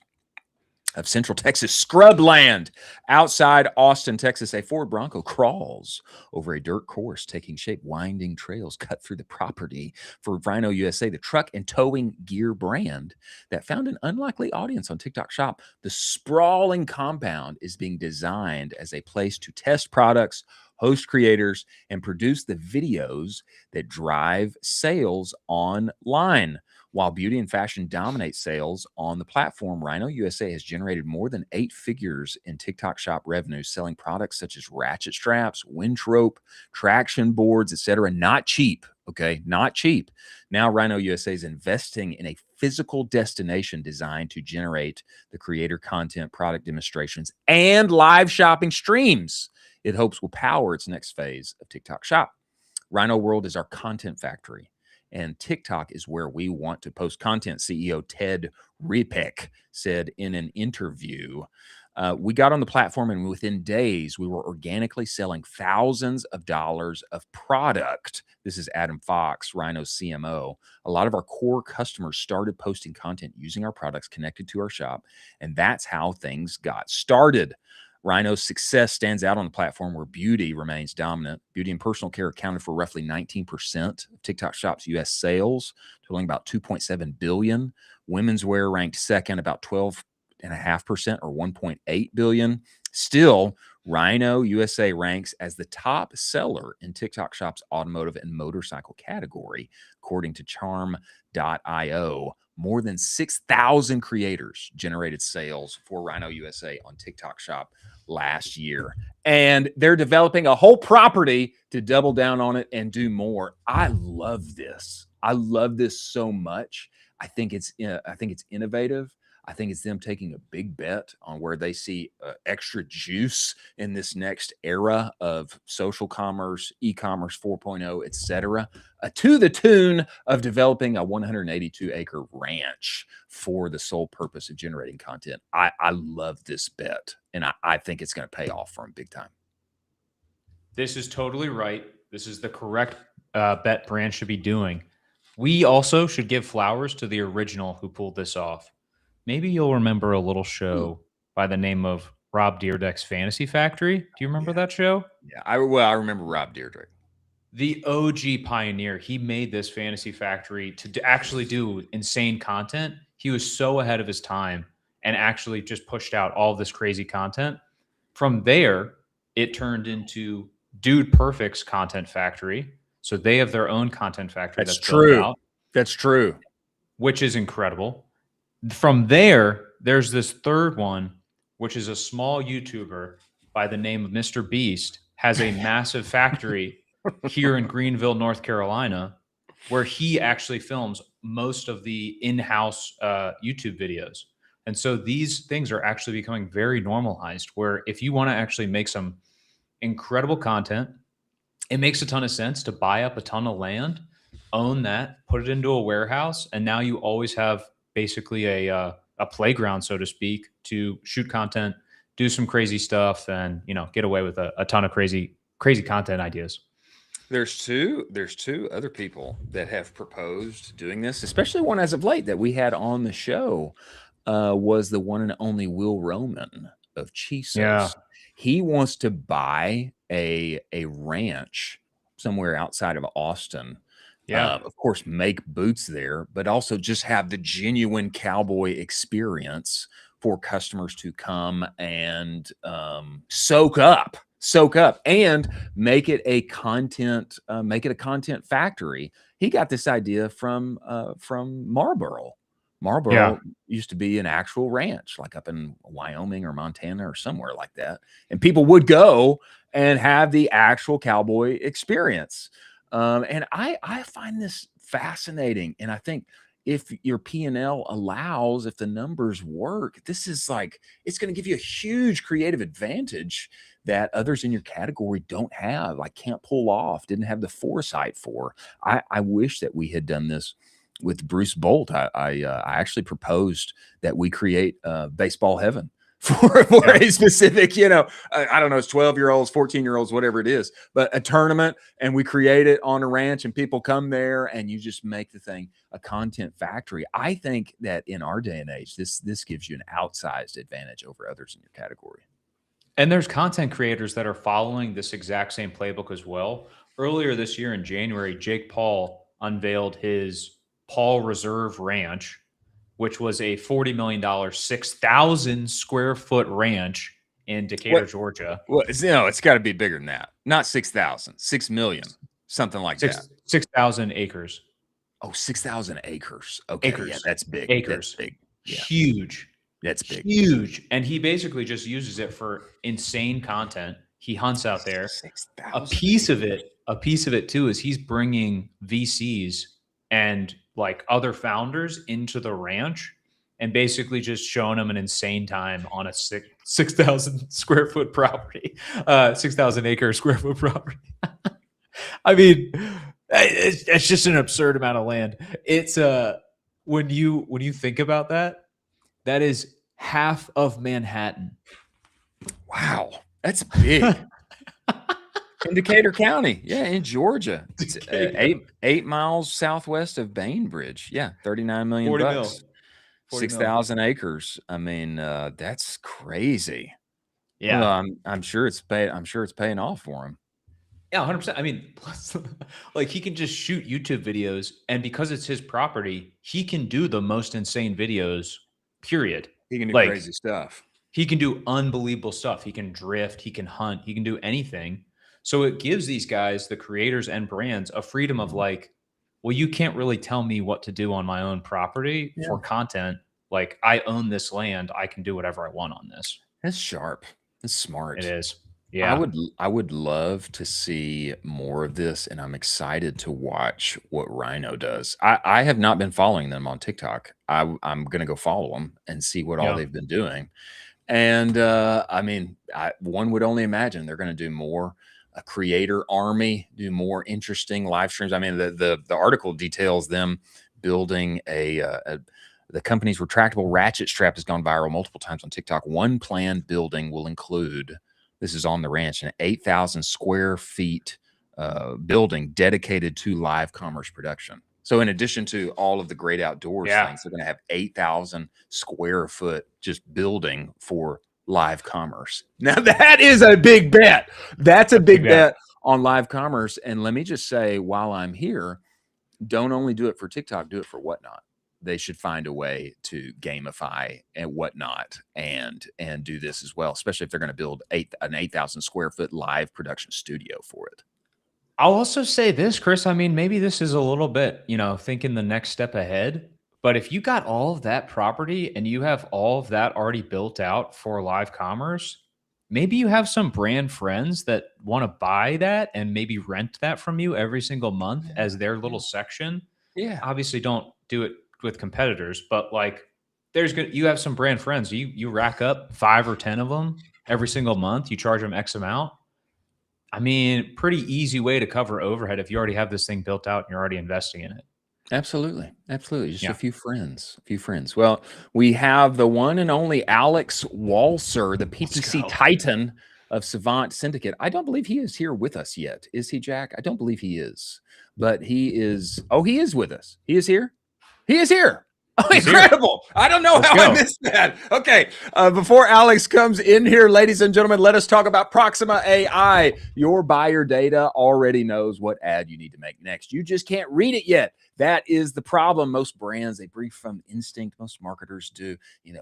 of Central Texas scrubland outside Austin, Texas, a Ford Bronco crawls over a dirt course, taking shape. Winding trails cut through the property for Rhino USA, the truck and towing gear brand that found an unlikely audience on TikTok Shop. The sprawling compound is being designed as a place to test products, host creators, and produce the videos that drive sales online. While beauty and fashion dominate sales on the platform, Rhino USA has generated more than 8 figures in TikTok Shop revenue, selling products such as ratchet straps, winch rope, traction boards, etc. Not cheap, okay? Not cheap. Now Rhino USA is investing in a physical destination designed to generate the creator content, product demonstrations, and live shopping streams it hopes will power its next phase of TikTok Shop. Rhino World is our content factory, and TikTok is where we want to post content. CEO Ted Repek said in an interview. We got on the platform, and within days, we were organically selling thousands of dollars of product. This is Adam Fox, Rhino's CMO. A lot of our core customers started posting content using our products connected to our shop, and that's how things got started. Rhino's success stands out on the platform where beauty remains dominant. Beauty and personal care accounted for roughly 19% of TikTok Shop's U.S. sales, totaling about $2.7 billion. Women's wear ranked second, about 12.5% or $1.8 billion. Still, Rhino USA ranks as the top seller in TikTok Shop's automotive and motorcycle category, according to Charm.io. More than 6,000 creators generated sales for Rhino USA on TikTok Shop last year. And they're developing a whole property to double down on it and do more. I love this. I love this so much. I think it's innovative. I think it's them taking a big bet on where they see extra juice in this next era of social commerce, e-commerce 4.0, et cetera, to the tune of developing a 182-acre ranch for the sole purpose of generating content. I love this bet, and I think it's going to pay off for them big time. This is totally right. This is the correct bet brand should be doing. We also should give flowers to the original who pulled this off. Maybe you'll remember a little show by the name of Rob Dyrdek's Fantasy Factory. Do you remember that show? Yeah, I remember Rob Dyrdek. The OG pioneer. He made this Fantasy Factory to actually do insane content. He was so ahead of his time and actually just pushed out all this crazy content. From there, it turned into Dude Perfect's Content Factory. So they have their own content factory. That's true. That's true. Which is incredible. From there, there's this third one, which is a small YouTuber by the name of Mr. Beast, has a massive factory here in Greenville, North Carolina, where he actually films most of the in-house YouTube videos. And so these things are actually becoming very normalized, where if you want to actually make some incredible content, it makes a ton of sense to buy up a ton of land, own that, put it into a warehouse, and now you always have basically a playground, so to speak, to shoot content, do some crazy stuff, and get away with a ton of crazy content ideas. There's two other people that have proposed doing this, especially one as of late that we had on the show was the one and only Will Roman of Chisos. Yeah. He wants to buy a ranch somewhere outside of Austin. Yeah. Of course, make boots there, but also just have the genuine cowboy experience for customers to come and soak up and make it a content factory. He got this idea from Marlboro. Marlboro used to be an actual ranch, like up in Wyoming or Montana or somewhere like that. And people would go and have the actual cowboy experience. And I find this fascinating. And I think if your P&L allows, if the numbers work, this is like, it's going to give you a huge creative advantage that others in your category don't have, like can't pull off, didn't have the foresight for. I wish that we had done this with Bruce Bolt. I actually proposed that we create baseball heaven for a specific, I don't know, it's 12-year-olds, 14-year-olds, whatever it is, but a tournament, and we create it on a ranch and people come there and you just make the thing a content factory. I think that in our day and age, this gives you an outsized advantage over others in your category. And there's content creators that are following this exact same playbook as well. Earlier this year in January, Jake Paul unveiled his Paul Reserve Ranch, which was a $40 million, 6,000 square foot ranch in Decatur, Georgia. Well, it's got to be bigger than that. Not 6,000, 6 million, something like that. 6,000 acres. Oh, 6,000 acres. Okay, acres. Yeah, that's big. Acres. That's big. Yeah. Huge. That's big. Huge. And he basically just uses it for insane content. He hunts out there. 6,000. A piece of it too is he's bringing VCs and like other founders into the ranch and basically just showing them an insane time on a 6,000 square foot property, 6,000 acre square foot property. I mean, it's just an absurd amount of land. It's when you think about that, that is half of Manhattan. Wow, that's big. In Decatur County, yeah, in Georgia. It's 8 miles southwest of Bainbridge. Yeah, 39 million 40 bucks, mil. 40 mil. 6,000 acres. I mean, that's crazy. Yeah. Well, I'm sure it's paying off for him. Yeah, 100%. I mean, plus, like he can just shoot YouTube videos, and because it's his property, he can do the most insane videos. Period. He can do Like crazy stuff. he can do unbelievable stuff. He can drift. He can hunt. He can do anything. So it gives these guys, the creators and brands, a freedom of like, well, you can't really tell me what to do on my own property for content. Like I own this land. I can do whatever I want on this. That's sharp. That's smart. It is. Yeah. I would love to see more of this, and I'm excited to watch what Rhino does. I have not been following them on TikTok. I'm going to go follow them and see what all they've been doing. And I mean, one would only imagine they're going to do more. A creator army, do more interesting live streams. I mean, the article details them building the company's retractable ratchet strap has gone viral multiple times on TikTok. One planned building will include, this is on the ranch, an 8,000 square feet building dedicated to live commerce production. So in addition to all of the great outdoors things, they're going to have 8,000 square foot just building for live commerce. Now that is a big bet. That's a big bet on live commerce. And let me just say, while I'm here, don't only do it for TikTok, do it for Whatnot. They should find a way to gamify and Whatnot and do this as well, especially if they're going to build an 8,000 square foot live production studio for it. I'll also say this, Chris. I mean, maybe this is a little bit, thinking the next step ahead. But if you got all of that property and you have all of that already built out for live commerce, maybe you have some brand friends that want to buy that and maybe rent that from you every single month as their little section. Yeah. Obviously, don't do it with competitors, but like you have some brand friends. You rack up 5 or 10 of them every single month. You charge them X amount. I mean, pretty easy way to cover overhead if you already have this thing built out and you're already investing in it. Absolutely. Absolutely. Just a few friends. Well, we have the one and only Alex Walser, the PPC Titan of Savant Syndicate. I don't believe he is here with us yet. Is he, Jack? I don't believe he is. But he is. Oh, he is with us. He is here? He is here. Oh, incredible. I don't know how I missed that. Okay. Before Alex comes in here, ladies and gentlemen, let us talk about Proxima AI. Your buyer data already knows what ad you need to make next. You just can't read it yet. That is the problem. Most brands, they brief from instinct. Most marketers do.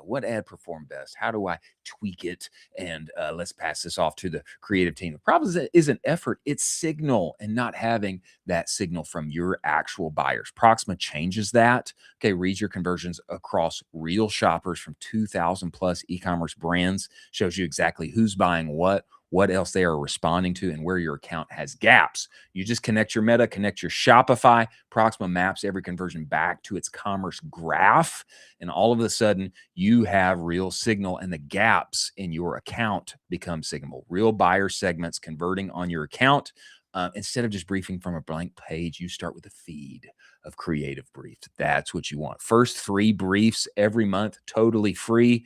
What ad performed best? How do I tweak it? And let's pass this off to the creative team. The problem isn't effort. It's signal and not having that signal from your actual buyers. Proxima changes that. Okay, reads your conversions across real shoppers from 2,000 plus e-commerce brands, shows you exactly who's buying what else they are responding to, and where your account has gaps. You just connect your Meta, connect your Shopify. Proxima maps every conversion back to its commerce graph, and all of a sudden you have real signal, and the gaps in your account become signal. Real buyer segments converting on your account. Instead of just briefing from a blank page, you start with a feed of creative briefs. That's what you want. First 3 briefs every month, totally free.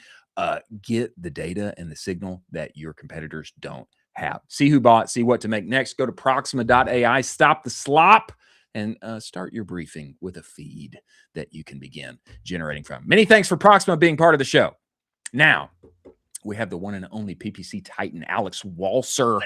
Get the data and the signal that your competitors don't have. See who bought, see what to make next. Go to proxima.ai, stop the slop, and start your briefing with a feed that you can begin generating from. Many thanks for Proxima being part of the show. Now, we have the one and only PPC Titan, Alex Walser,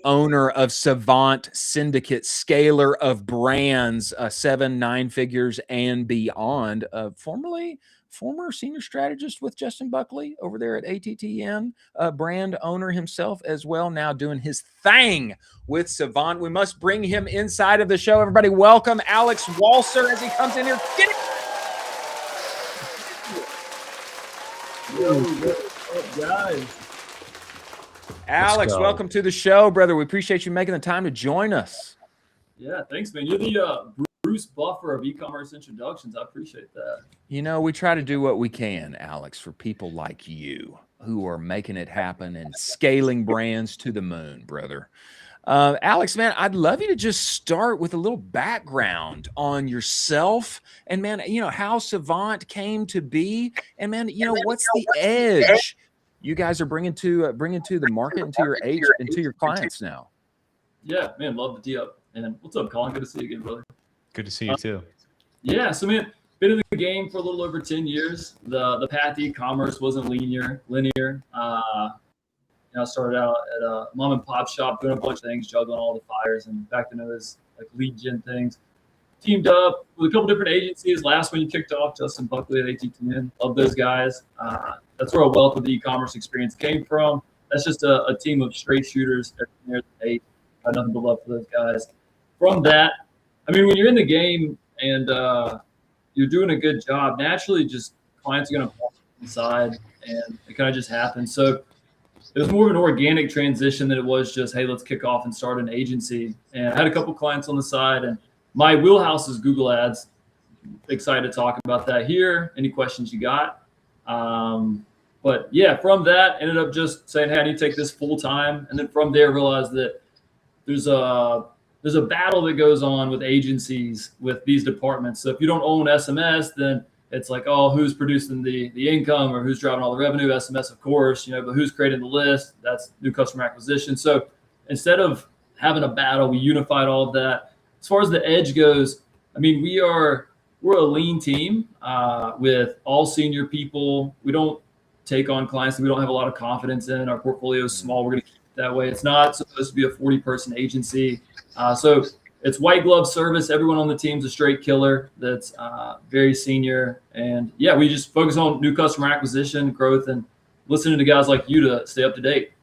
owner of Savant Syndicate, scaler of brands, 7, 9 figures and beyond. Former senior strategist with Justin Buckley over there at ATTN, brand owner himself as well, now doing his thing with Savant. We must bring him inside of the show. Everybody welcome Alex Walser as he comes in here. Get it! Guys. Alex, welcome to the show, brother. We appreciate you making the time to join us. Yeah, thanks, man. You're the Bruce Buffer of e-commerce introductions. I appreciate that. We try to do what we can, Alex, for people like you who are making it happen and scaling brands to the moon, brother. Alex, man, I'd love you to just start with a little background on yourself and, man, how Savant came to be, and, man, what's the edge you guys are bringing to the market and to your clients now. Yeah, man, love the tee up. And what's up, Colin? Good to see you again, brother. Good to see you too. Yeah, so man, been in the game for a little over 10 years. The path to e-commerce wasn't linear. I started out at a mom and pop shop doing a bunch of things, juggling all the fires, and back then it was like lead gen things. Teamed up with a couple different agencies. Last one you kicked off, Justin Buckley at ATTN. Love those guys. That's where a wealth of the e-commerce experience came from. That's just a team of straight shooters. Near the 8. Got nothing but love for those guys. From that, I mean, when you're in the game and you're doing a good job, naturally, just clients are going to fall inside, and it kind of just happens. So it was more of an organic transition than it was just, hey, let's kick off and start an agency. And I had a couple clients on the side, and my wheelhouse is Google Ads. Excited to talk about that here. Any questions you got? But yeah, from that, ended up just saying, hey, I need to take this full time. And then from there, realized that there's a battle that goes on with agencies with these departments. So if you don't own SMS, then it's like, oh, who's producing the income or who's driving all the revenue? SMS, of course, but who's creating the list? That's new customer acquisition. So instead of having a battle, we unified all of that. As far as the edge goes, I mean, we're a lean team with all senior people. We don't take on clients that we don't have a lot of confidence in. Our portfolio is small. We're going to keep it that way. It's not supposed to be a 40-person agency. So it's white glove service. Everyone on the team's a straight killer that's very senior. And yeah, we just focus on new customer acquisition, growth, and listening to guys like you to stay up to date.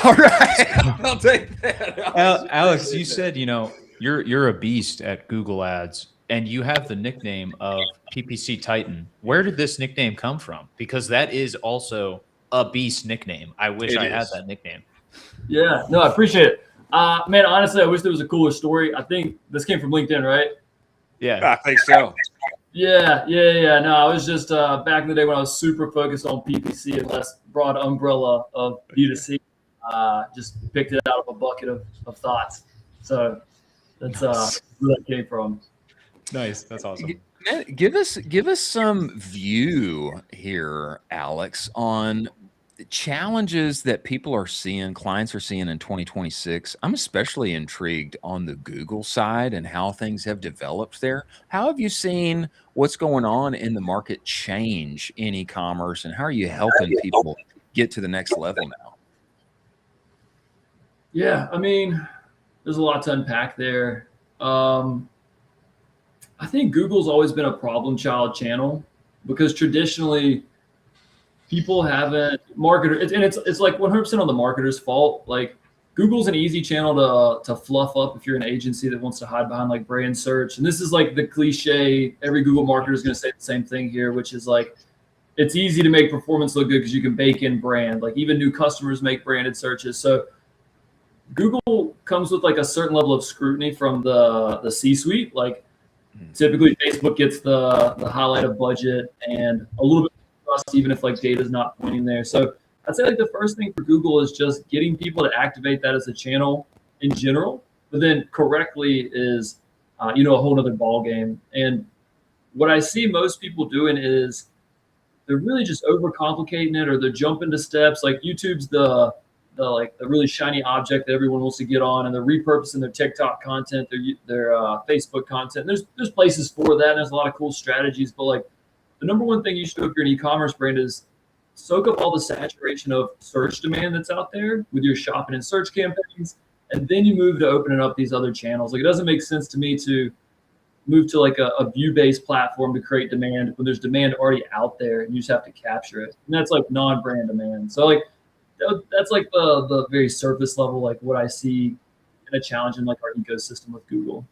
All right. I'll take that. Alex, you said, you're a beast at Google Ads, and you have the nickname of PPC Titan. Where did this nickname come from? Because that is also a beast nickname. I wish I had that nickname. Yeah, no, I appreciate it. Man, honestly, I wish there was a cooler story. I think this came from LinkedIn, right? Yeah, I think so. Yeah. No, I was just back in the day when I was super focused on PPC and less broad umbrella of B2C. Just picked it out of a bucket of thoughts. So that's where that came from. Nice. That's awesome. Give us some view here, Alex, on the challenges that people are seeing, clients are seeing in 2026. I'm especially intrigued on the Google side and how things have developed there. How have you seen what's going on in the market change in e-commerce, and how are you helping people get to the next level now? Yeah, I mean, there's a lot to unpack there. I think Google's always been a problem child channel because traditionally people haven't it's like 100% on the marketer's fault. Like Google's an easy channel to fluff up if you're an agency that wants to hide behind like brand search. And this is like the cliche, every Google marketer is going to say the same thing here, which is like, it's easy to make performance look good because you can bake in brand. Like even new customers make branded searches. So Google comes with like a certain level of scrutiny from the C-suite. Like typically Facebook gets the highlight of budget and a little bit of trust, even if like data is not pointing there. So I'd say like the first thing for Google is just getting people to activate that as a channel in general, but then correctly is, a whole nother ball game. And what I see most people doing is they're really just overcomplicating it, or they're jumping to steps. Like YouTube's the really shiny object that everyone wants to get on, and they're repurposing their TikTok content, their Facebook content. There's places for that, and there's a lot of cool strategies. But like the number one thing you should do if you're an e-commerce brand is soak up all the saturation of search demand that's out there with your shopping and search campaigns, and then you move to opening up these other channels. Like it doesn't make sense to me to move to like a view-based platform to create demand when there's demand already out there and you just have to capture it. And that's like non-brand demand. So like that's like the very surface level, like what I see in a challenge in like our ecosystem with Google.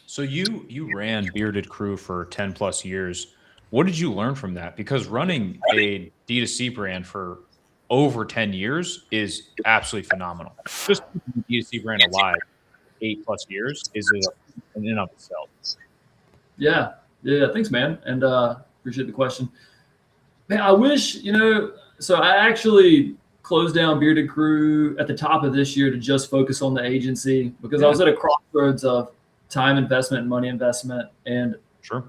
So you ran Bearded Crew for 10 plus years. What did you learn from that? Because running a D2C brand for over 10 years is absolutely phenomenal. Just keeping the D2C brand alive 8 plus years is in and of itself. Yeah. Thanks, man. And appreciate the question. Man, I wish, so I actually closed down Bearded Crew at the top of this year to just focus on the agency because I was at a crossroads of time investment and money investment and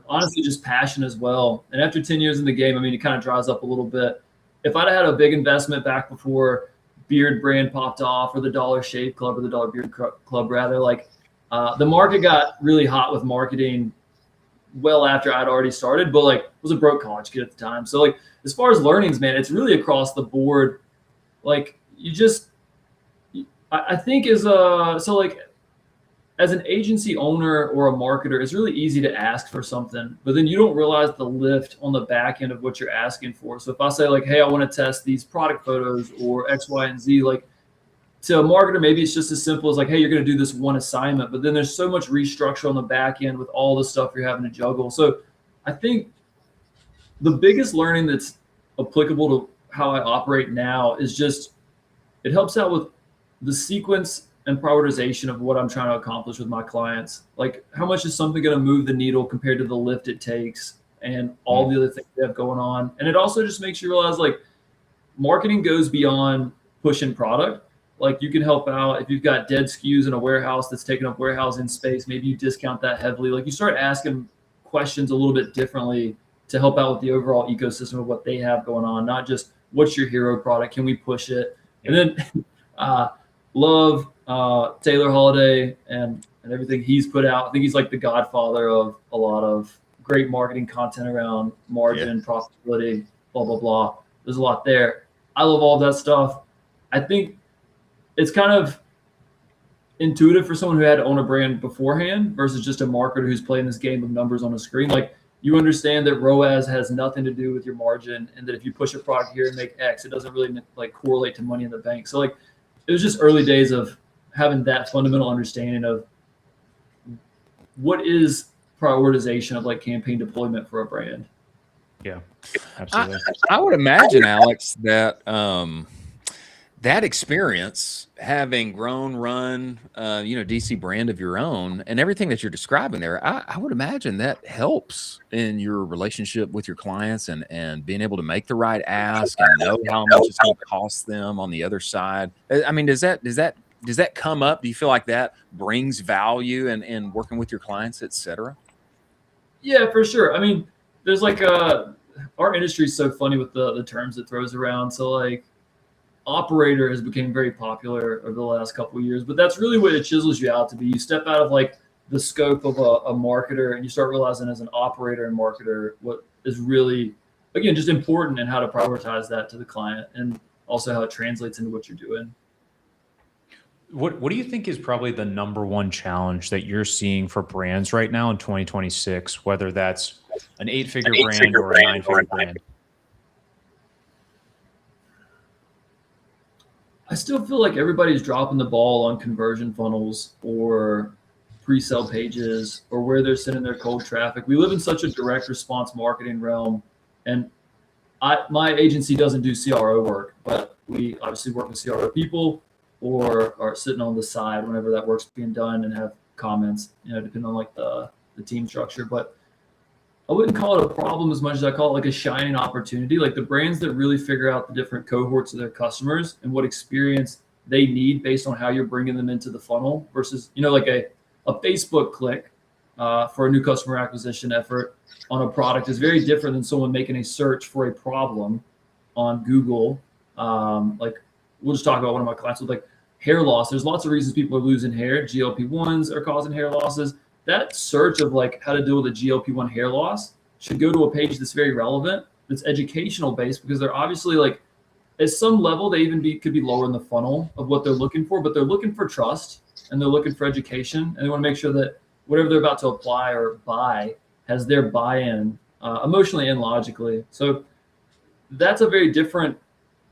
honestly just passion as well. And after 10 years in the game, I mean, it kind of dries up a little bit. If I'd had a big investment back before Beard brand popped off or the Dollar Shave Club or the Dollar Beard Club rather, like the market got really hot with marketing well after I'd already started, but like was a broke college kid at the time. So like as far as learnings, man, it's really across the board. Like I think as an agency owner or a marketer, it's really easy to ask for something, but then you don't realize the lift on the back end of what you're asking for. So if I say like, hey, I want to test these product photos or X, Y, and Z, like to a marketer, maybe it's just as simple as like, hey, you're going to do this one assignment, but then there's so much restructure on the back end with all the stuff you're having to juggle. So I think the biggest learning that's applicable to how I operate now is just, it helps out with the sequence and prioritization of what I'm trying to accomplish with my clients. Like how much is something going to move the needle compared to the lift it takes and all the other things they have going on. And it also just makes you realize like marketing goes beyond pushing product. Like you can help out if you've got dead SKUs in a warehouse that's taking up warehousing space, maybe you discount that heavily. Like you start asking questions a little bit differently to help out with the overall ecosystem of what they have going on, not just what's your hero product, can we push it? And then love Taylor Holiday and everything he's put out. I think he's like the godfather of a lot of great marketing content around margin, profitability, blah, blah, blah. There's a lot there. I love all that stuff. I think it's kind of intuitive for someone who had to own a brand beforehand versus just a marketer who's playing this game of numbers on a screen. Like you understand that ROAS has nothing to do with your margin and that if you push a product here and make X, it doesn't really like correlate to money in the bank. So like it was just early days of having that fundamental understanding of what is prioritization of like campaign deployment for a brand. Yeah, absolutely. I would imagine, Alex, that that experience, having run, DC brand of your own and everything that you're describing there, I would imagine that helps in your relationship with your clients and being able to make the right ask and know how much it's going to cost them on the other side. I mean, does that come up? Do you feel like that brings value in working with your clients, et cetera? Yeah, for sure. I mean, there's like our industry is so funny with the terms it throws around. So like operator has become very popular over the last couple of years, but that's really what it chisels you out to be. You step out of like the scope of a marketer and you start realizing as an operator and marketer what is really, again, just important and how to prioritize that to the client and also how it translates into what you're doing. What do you think is probably the number one challenge that you're seeing for brands right now in 2026, whether that's an 8-figure brand or a 9-figure brand? I still feel like everybody's dropping the ball on conversion funnels or pre-sale pages or where they're sending their cold traffic. We live in such a direct response marketing realm, and my agency doesn't do CRO work, but we obviously work with CRO people or are sitting on the side whenever that work's being done and have comments, depending on like the team structure. But I wouldn't call it a problem as much as I call it like a shining opportunity. Like the brands that really figure out the different cohorts of their customers and what experience they need based on how you're bringing them into the funnel versus, like a Facebook click for a new customer acquisition effort on a product is very different than someone making a search for a problem on Google. Like we'll just talk about one of my clients with like hair loss. There's lots of reasons people are losing hair. GLP-1s are causing hair losses. That search of like how to deal with a GLP-1 hair loss should go to a page that's very relevant, that's educational based, because they're obviously like at some level they even could be lower in the funnel of what they're looking for, but they're looking for trust and they're looking for education, and they want to make sure that whatever they're about to apply or buy has their buy-in emotionally and logically. So that's a very different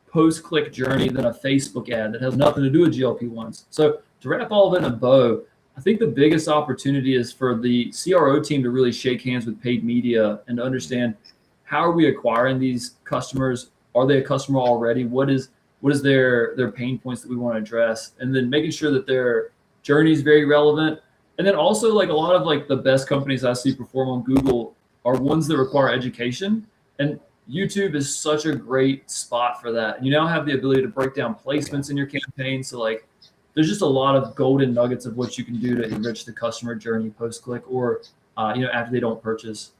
post-click journey than a Facebook ad that has nothing to do with GLP-1s. So to wrap all of it in a bow, I think the biggest opportunity is for the CRO team to really shake hands with paid media and to understand how are we acquiring these customers? Are they a customer already? What is their pain points that we want to address? And then making sure that their journey is very relevant. And then also like a lot of like the best companies I see perform on Google are ones that require education. And YouTube is such a great spot for that. And you now have the ability to break down placements in your campaign. So like, there's just a lot of golden nuggets of what you can do to enrich the customer journey post-click or, after they don't purchase.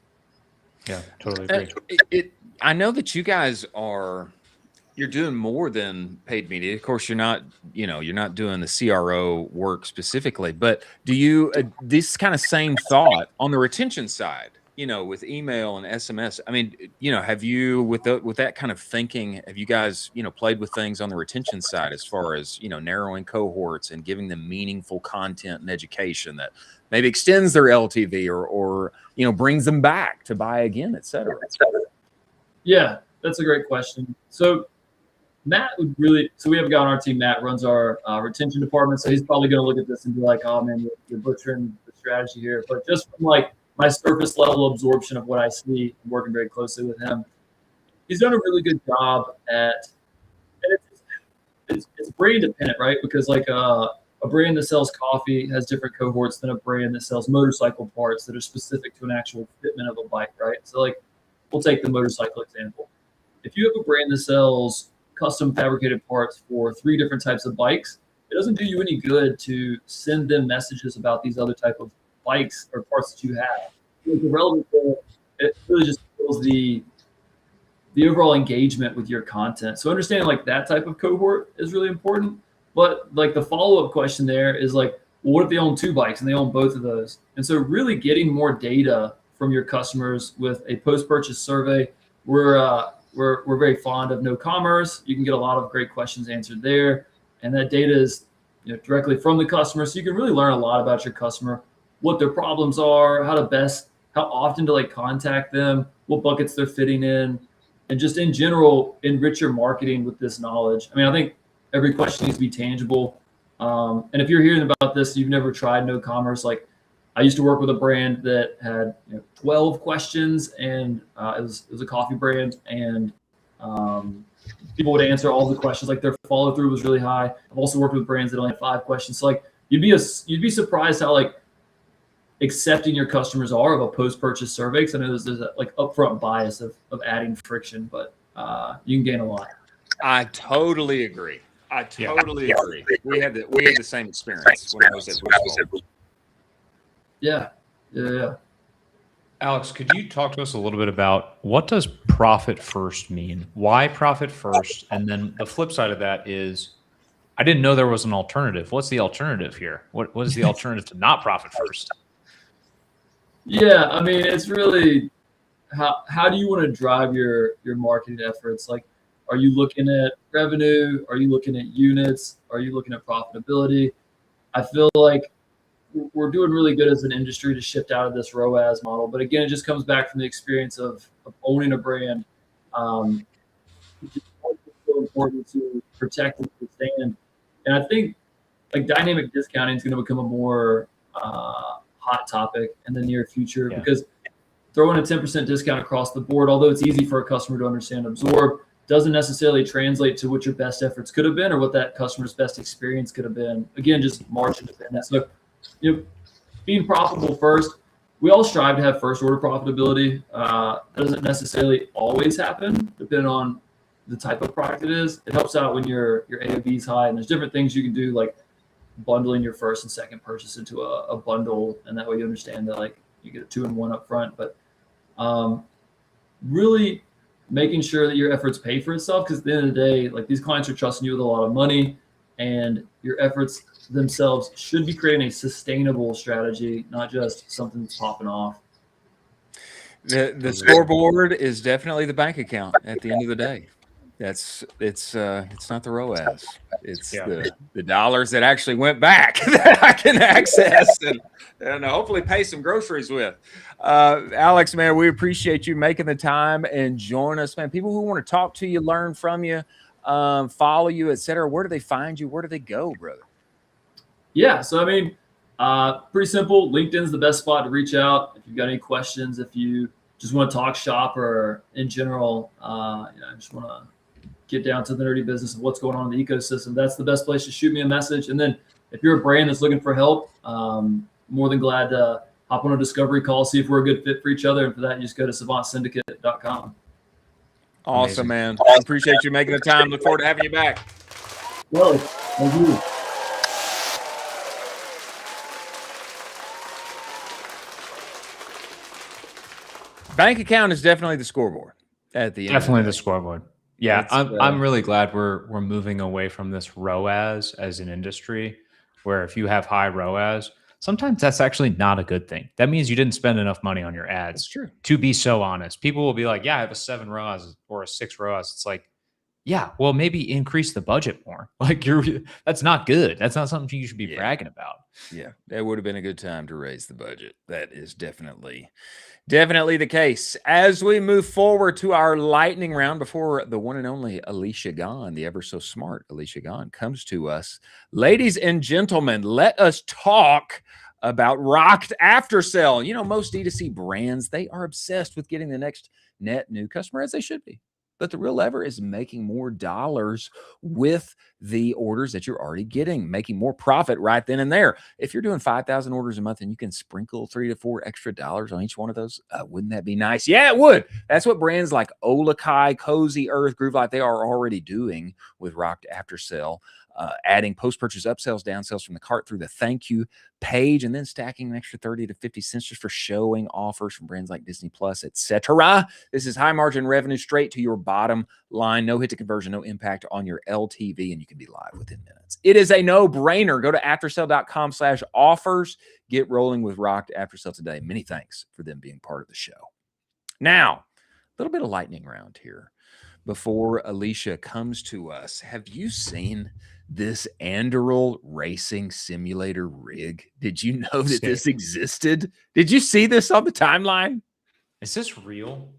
Yeah, totally agree. I know that you guys you're doing more than paid media. Of course, you're not doing the CRO work specifically, but do you, this kind of same thought on the retention side, with email and SMS? I mean, have you, with that kind of thinking, have you guys, played with things on the retention side as far as, narrowing cohorts and giving them meaningful content and education that maybe extends their LTV or brings them back to buy again, et cetera? Yeah, that's a great question. So Matt so we have a guy on our team, Matt runs our retention department. So he's probably going to look at this and be like, oh man, you're butchering the strategy here. But just from like my surface level absorption of what I see, working very closely with him, he's done a really good job at, and it's brand dependent, right? Because like a brand that sells coffee has different cohorts than a brand that sells motorcycle parts that are specific to an actual fitment of a bike, right? So like, we'll take the motorcycle example. If you have a brand that sells custom fabricated parts for 3 different types of bikes, it doesn't do you any good to send them messages about these other type of bikes or parts that you have. The relevant thing, it really just kills the overall engagement with your content. So understanding like that type of cohort is really important. But like the follow-up question there is like, well, what if they own 2 bikes and they own both of those? And so really getting more data from your customers with a post-purchase survey. We're very fond of ecommerce. You can get a lot of great questions answered there, and that data is directly from the customer, so you can really learn a lot about your customer, what their problems are, how often to like contact them, what buckets they're fitting in, and just in general enrich your marketing with this knowledge. I mean, I think every question needs to be tangible. And if you're hearing about this, you've never tried ecommerce, like I used to work with a brand that had 12 questions, and it was a coffee brand, and people would answer all the questions. Like their follow through was really high. I've also worked with brands that only had 5 questions. So like you'd be surprised how like accepting your customers are of a post purchase survey. Because I know there's a like upfront bias of adding friction, but you can gain a lot. I totally agree. Agree. We had the same experience when I was at Bushwell. Yeah. Alex, could you talk to us a little bit about what does profit first mean? Why profit first? And then the flip side of that is, I didn't know there was an alternative. What's the alternative here? What is the alternative to not profit first? Yeah, I mean, it's really how do you want to drive your marketing efforts? Like, are you looking at revenue? Are you looking at units? Are you looking at profitability? I feel like we're doing really good as an industry to shift out of this ROAS model. But again, it just comes back from the experience of owning a brand. It's so important to protect and sustain. And I think like dynamic discounting is going to become a more hot topic in the near future, because throwing a 10% discount across the board, although it's easy for a customer to understand and absorb, doesn't necessarily translate to what your best efforts could have been or what that customer's best experience could have been. Again, just margin dependent. So being profitable first, we all strive to have first order profitability. Doesn't necessarily always happen, depending on the type of product it is. It helps out when your AOV is high, and there's different things you can do, like bundling your first and second purchase into a bundle, and that way you understand that like you get a 2-in-1 up front. But really making sure that your efforts pay for itself, because at the end of the day, like these clients are trusting you with a lot of money, and your efforts themselves should be creating a sustainable strategy, not just something that's popping off. The scoreboard is definitely the bank account at the end of the day. It's not the ROAS. It's the dollars that actually went back that I can access and hopefully pay some groceries with. Alex, man, we appreciate you making the time and join us, man. People who want to talk to you, learn from you, follow you, etc. Where do they find you? Where do they go, brother? Yeah, so I mean, pretty simple. LinkedIn's the best spot to reach out if you've got any questions. If you just want to talk shop or in general, I just want to get down to the nerdy business of what's going on in the ecosystem, that's the best place to shoot me a message. And then if you're a brand that's looking for help, more than glad to hop on a discovery call, see if we're a good fit for each other. And for that, you just go to savantsyndicate.com. Awesome, man. Appreciate you making the time. Look forward to having you back. Well, thank you. Bank account is definitely the scoreboard at the end. Definitely the scoreboard. Yeah, I'm really glad we're moving away from this ROAS as an industry, where if you have high ROAS, sometimes that's actually not a good thing. That means you didn't spend enough money on your ads. That's true. To be so honest, people will be like, "Yeah, I have a 7 ROAS or a 6 ROAS." It's like, yeah, well, maybe increase the budget more. Like that's not good. That's not something you should be bragging about. Yeah, that would have been a good time to raise the budget. That is definitely the case. As we move forward to our lightning round, before the one and only Alicia Gahn, the ever so smart Alicia Gahn, comes to us, ladies and gentlemen, let us talk about Rocked After Sale. You know, most D2C brands, they are obsessed with getting the next net new customer, as they should be. But the real lever is making more dollars with the orders that you're already getting, making more profit right then and there. If you're doing 5,000 orders a month and you can sprinkle $3 to $4 extra on each one of those, wouldn't that be nice? Yeah, it would. That's what brands like Olakai, Cozy Earth, Groove Light, they are already doing with Rocked After Sale. Adding post-purchase upsells, downsells from the cart through the thank you page, and then stacking an extra 30 to 50 cents just for showing offers from brands like Disney Plus, etc. This is high margin revenue straight to your bottom line. No hit to conversion, no impact on your LTV, and you can be live within minutes. It is a no-brainer. Go to aftersale.com/offers. Get rolling with Rocked After Sale today. Many thanks for them being part of the show. Now, a little bit of lightning round here before Alicia comes to us. Have you seen this Anduril racing simulator rig? Did you know that this existed? Did you see this on the timeline? Is this real?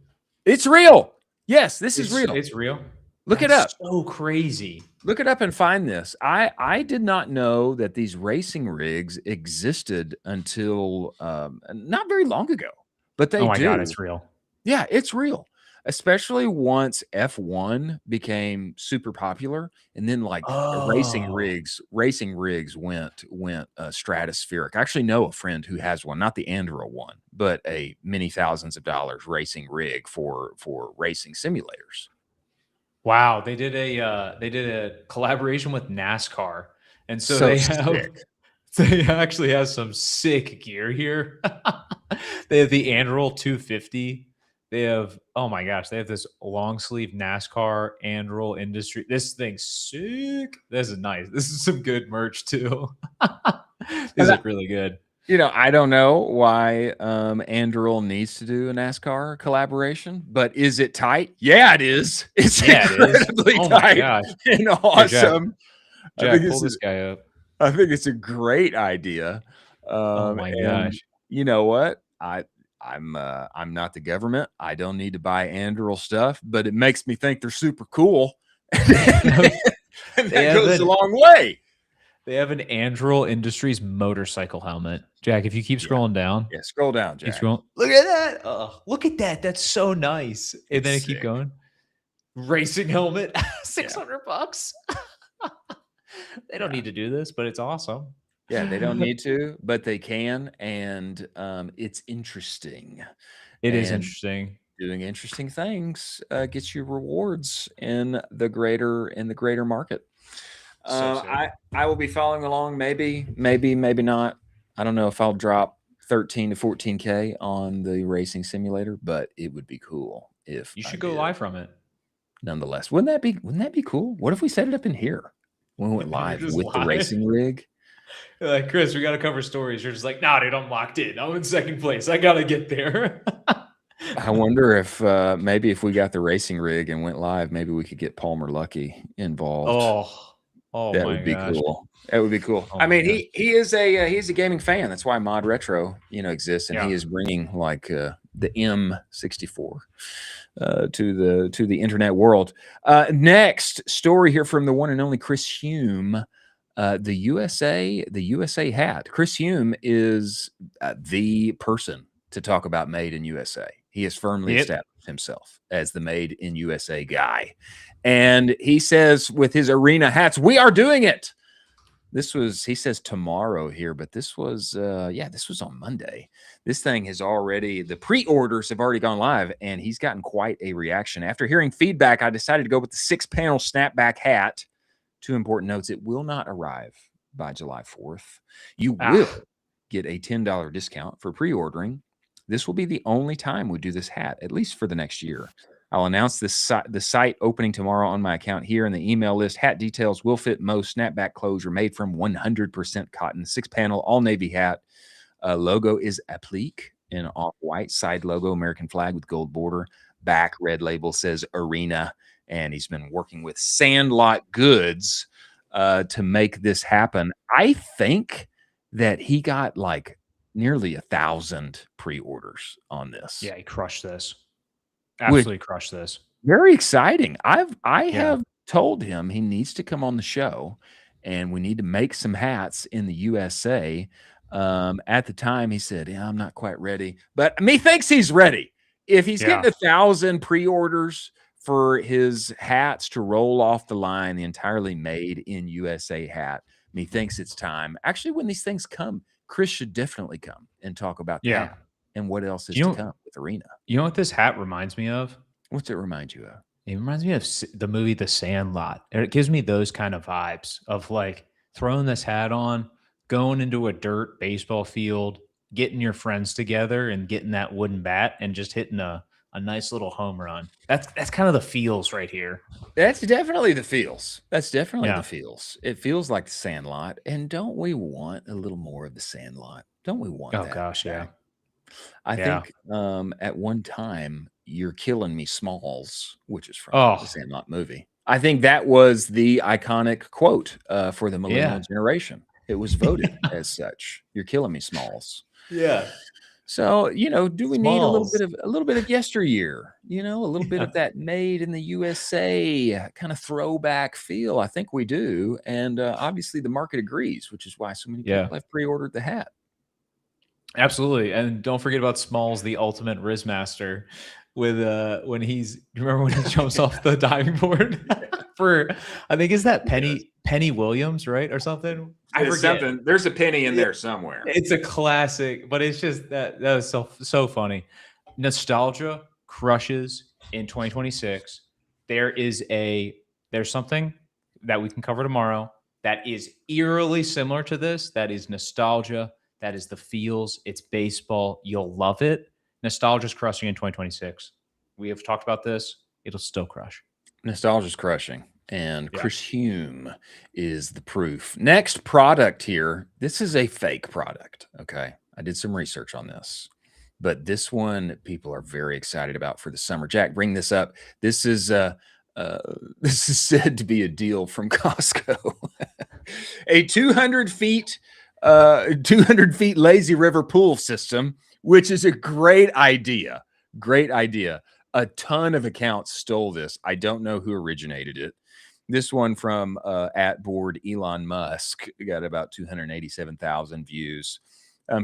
It's real. Yes, this is real. It's real. Look it up. So crazy. Look it up and find this. I did not know that these racing rigs existed until not very long ago, but they do. Oh my God, it's real. Yeah, it's real. Especially once F1 became super popular, and then like racing rigs went stratospheric. I actually know a friend who has one, not the Anduril one, but a many thousands of dollars racing rig for racing simulators. Wow, they did a collaboration with NASCAR, and so they actually have some sick gear here. They have the Anduril 250. They have, oh my gosh, they have this long sleeve NASCAR Anduril Industry. This thing's sick. This is nice. This is some good merch too. These look really good. You know, I don't know why Anduril needs to do a NASCAR collaboration, but is it tight? Yeah, it is. It's incredibly tight and awesome. Jack, pull this guy up. I think it's a great idea. Oh my gosh. You know what? I'm not the government. I don't need to buy Anduril stuff, but it makes me think they're super cool. And that goes a long way. They have an Anduril Industries motorcycle helmet. Jack, if you keep scrolling down. Yeah, scroll down, Jack. Look at that. Oh, look at that. That's so nice. And then keep going. Racing helmet, $600. They don't need to do this, but it's awesome. Yeah, they don't need to, but they can, and it's interesting. It is interesting. Doing interesting things gets you rewards in the greater market. I will be following along. Maybe not. I don't know if I'll drop 13 to 14K on the racing simulator, but it would be cool if you should go live from it. Nonetheless, wouldn't that be cool? What if we set it up in here when we went live with the racing rig? You're like, Chris, we got to cover stories. You're just like, nah, dude, I'm locked in. I'm in second place. I got to get there. I wonder if maybe if we got the racing rig and went live, maybe we could get Palmer Luckey involved. Oh, that would be cool. That would be cool. I mean, he is a gaming fan. That's why Mod Retro, exists, and he is bringing like the M64 to the internet world. Next story here from the one and only Chris Hume. The USA hat. Chris Hume is the person to talk about Made in USA. He has firmly established himself as the Made in USA guy. And he says with his arena hats, we are doing it. This was, he says tomorrow here, but this was, yeah, this was on Monday. This thing has already, the pre-orders have already gone live, and he's gotten quite a reaction. After hearing feedback, I decided to go with the 6-panel snapback hat. 2 important notes: it will not arrive by July 4th. You will get a $10 discount for pre-ordering. This will be the only time we do this hat, at least for the next year. I'll announce the site opening tomorrow on my account here in the email list. Hat details will fit most. Snapback closure made from 100% cotton. 6-panel, all navy hat. Logo is applique in off-white. Side logo, American flag with gold border. Back red label says Arena. And he's been working with Sandlot Goods to make this happen. I think that he got like nearly 1,000 pre-orders on this. Yeah, he crushed this. Absolutely crushed this. Very exciting. I have told him he needs to come on the show, and we need to make some hats in the USA. At the time, he said, "Yeah, I'm not quite ready," but methinks he's ready. If he's getting 1,000 pre-orders for his hats to roll off the line, the entirely made in USA hat, methinks it's time. Actually, when these things come, Chris should definitely come and talk about that and what else is to come with Arena. You know what this hat reminds me of? What's it remind you of? It reminds me of the movie The Sandlot. It gives me those kind of vibes of like throwing this hat on, going into a dirt baseball field, getting your friends together and getting that wooden bat and just hitting a nice little home run. That's kind of the feels right here. That's definitely the feels. That's definitely the feels. It feels like the Sandlot. And don't we want a little more of the Sandlot? Don't we want that? Oh gosh, yeah. I think at one time, You're Killing Me Smalls, which is from the Sandlot movie. I think that was the iconic quote for the millennial generation. It was voted as such. You're killing me, Smalls. Yeah. So, do we need a little bit of yesteryear, a little bit of that made in the USA kind of throwback feel? I think we do. And obviously the market agrees, which is why so many people have pre-ordered the hat. Absolutely. And don't forget about Smalls, the ultimate Riz master, with when remember when he jumps off the diving board for, I think, is that Penny Williams, right? Or something? I forget. There's a penny in there somewhere. It's a classic, but it's just that was so funny. Nostalgia crushes in 2026. There's something that we can cover tomorrow that is eerily similar to this. That is nostalgia. That is the feels. It's baseball. You'll love it. Nostalgia's crushing in 2026. We have talked about this. It'll still crush. Nostalgia's crushing. And Chris Hume is the proof. Next product here. This is a fake product. Okay. I did some research on this, but this one people are very excited about for the summer. Jack, bring this up. This is said to be a deal from Costco. A 200 feet lazy river pool system, which is a great idea. Great idea. A ton of accounts stole this. I don't know who originated it. This one from @board Elon Musk got about 287,000 views.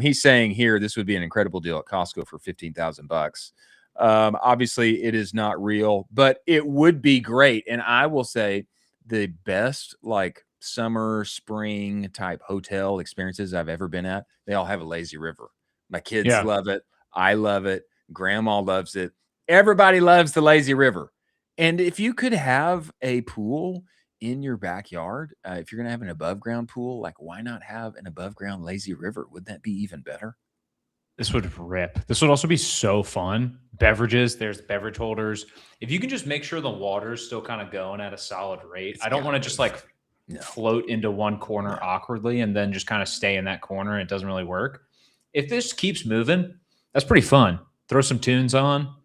He's saying here this would be an incredible deal at Costco for $15,000. Obviously, it is not real, but it would be great. And I will say the best summer, spring type hotel experiences I've ever been at, they all have a lazy river. My kids love it. I love it. Grandma loves it. Everybody loves the lazy river. And if you could have a pool in your backyard, if you're going to have an above ground pool, why not have an above ground lazy river? Wouldn't that be even better? This would rip. This would also be so fun. Beverages, there's beverage holders. If you can just make sure the water's still kind of going at a solid rate. I don't want to just float into one corner awkwardly and then just kind of stay in that corner. It doesn't really work. If this keeps moving, that's pretty fun. Throw some tunes on.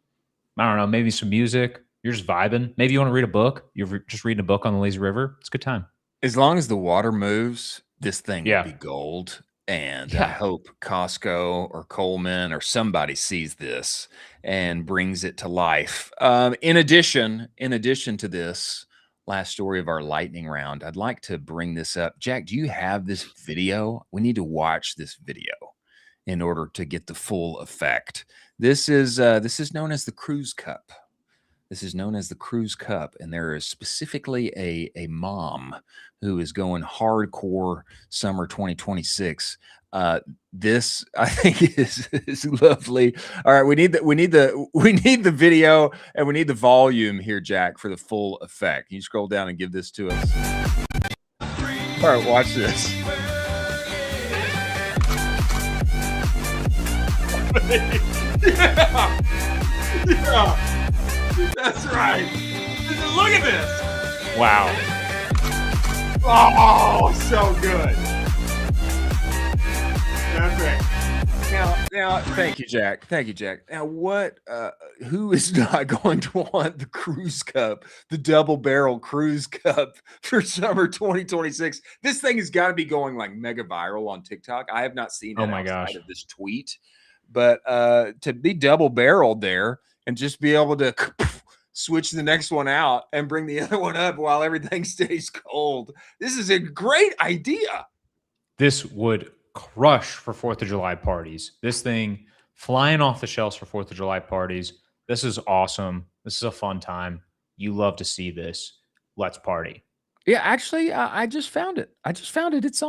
I don't know, maybe some music. You're just vibing. Maybe you want to read a book. You're just reading a book on the lazy river. It's a good time. As long as the water moves, this thing will be gold. And I hope Costco or Coleman or somebody sees this and brings it to life. In addition to this last story of our lightning round, I'd like to bring this up. Jack, do you have this video? We need to watch this video in order to get the full effect. This is known as the Cruise Cup. This is known as the Cruise Cup, and there is specifically a mom who is going hardcore summer 2026. This I think is lovely. All right, we need the video and we need the volume here, Jack, for the full effect. Can you scroll down and give this to us? All right, watch this. Yeah. Yeah. That's right. Look at this. Wow. Oh, so good. Epic. Now, thank you, Jack. Thank you, Jack. Now, who is not going to want the Cruise Cup, the double barrel Cruise Cup for summer 2026? This thing has got to be going like mega viral on TikTok. I have not seen it outside of this tweet, but to be double barreled there and just be able to switch the next one out and bring the other one up while everything stays cold. This is a great idea. This would crush for 4th of July parties. This thing flying off the shelves for 4th of July parties. This is awesome. This is a fun time. You love to see this. Let's party. Yeah, actually, I just found it. It's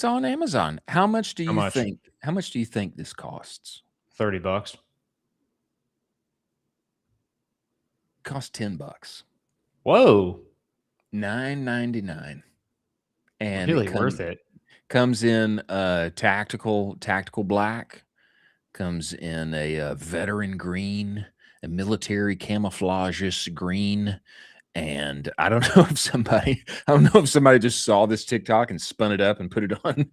on Amazon. How much do you think? How much do you think this costs? $30. Cost $10. Whoa. $9.99. And really worth it. Comes in tactical black, comes in a veteran green, a military camouflage green, and I don't know if somebody just saw this TikTok and spun it up and put it on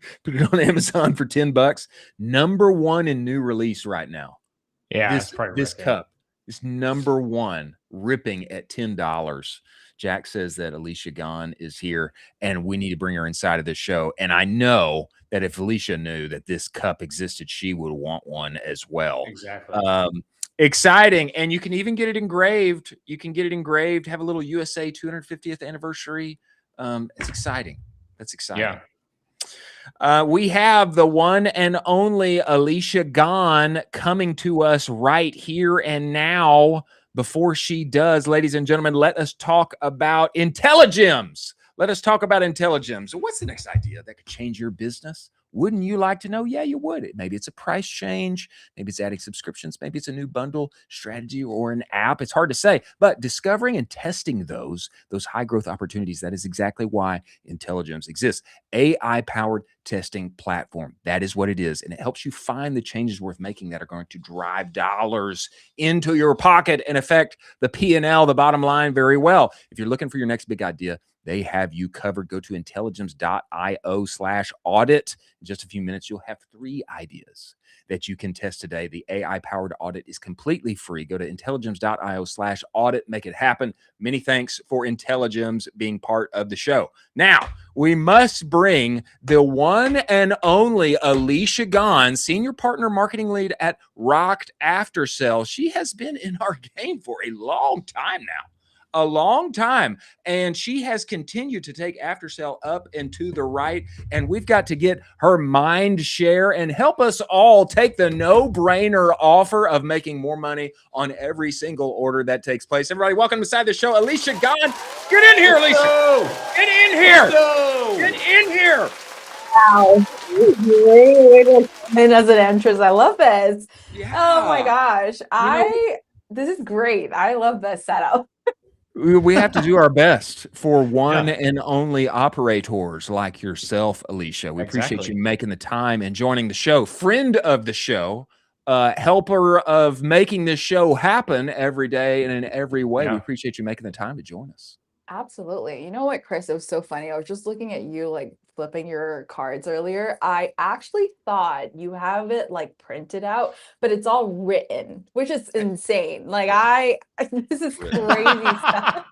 Amazon for $10. #1 in new release right now. Yeah, this cup is #1, ripping at $10. Jack says that Alicia Gahn is here and we need to bring her inside of this show. And I know that if Alicia knew that this cup existed, she would want one as well. Exactly. Exciting. And you can even get it engraved. Have a little USA 250th anniversary. It's exciting. That's exciting. Yeah. We have the one and only Alicia Gahn coming to us right here and now. Before she does, ladies and gentlemen, let us talk about Intelligems. What's the next idea that could change your business? Wouldn't you like to know? Yeah, you would. Maybe it's a price change. Maybe it's adding subscriptions. Maybe it's a new bundle strategy or an app. It's hard to say, but discovering and testing those high growth opportunities, that is exactly why Intelligems exists. AI-powered testing platform. That is what it is. And it helps you find the changes worth making that are going to drive dollars into your pocket and affect the P&L, the bottom line, very well. If you're looking for your next big idea, they have you covered. Go to intelligems.io/audit. In just a few minutes, you'll have 3 ideas that you can test today. The AI-powered audit is completely free. Go to intelligems.io/audit. Make it happen. Many thanks for Intelligems being part of the show. Now, we must bring the one and only Alicia Gahn, Senior Partner Marketing Lead at Rocked After Sales. She has been in our game for a long time now. And she has continued to take after sale up and to the right. And we've got to get her mind share and help us all take the no-brainer offer of making more money on every single order that takes place. Everybody, welcome inside the show, Alicia Gahn. Get in here, Alicia. Get in here. Get in here. Wow. Way to come in as an entrance. I love this. Yeah. Oh my gosh. This is great. I love this setup. We have to do our best for one and only operators like yourself, Alicia. We appreciate you making the time and joining the show. Friend of the show, helper of making this show happen every day and in every way. We appreciate you making the time to join us. Absolutely. You know what, Chris? It was so funny. I was just looking at you like flipping your cards earlier. I actually thought you have it like printed out, but it's all written, which is insane. Like this is crazy stuff.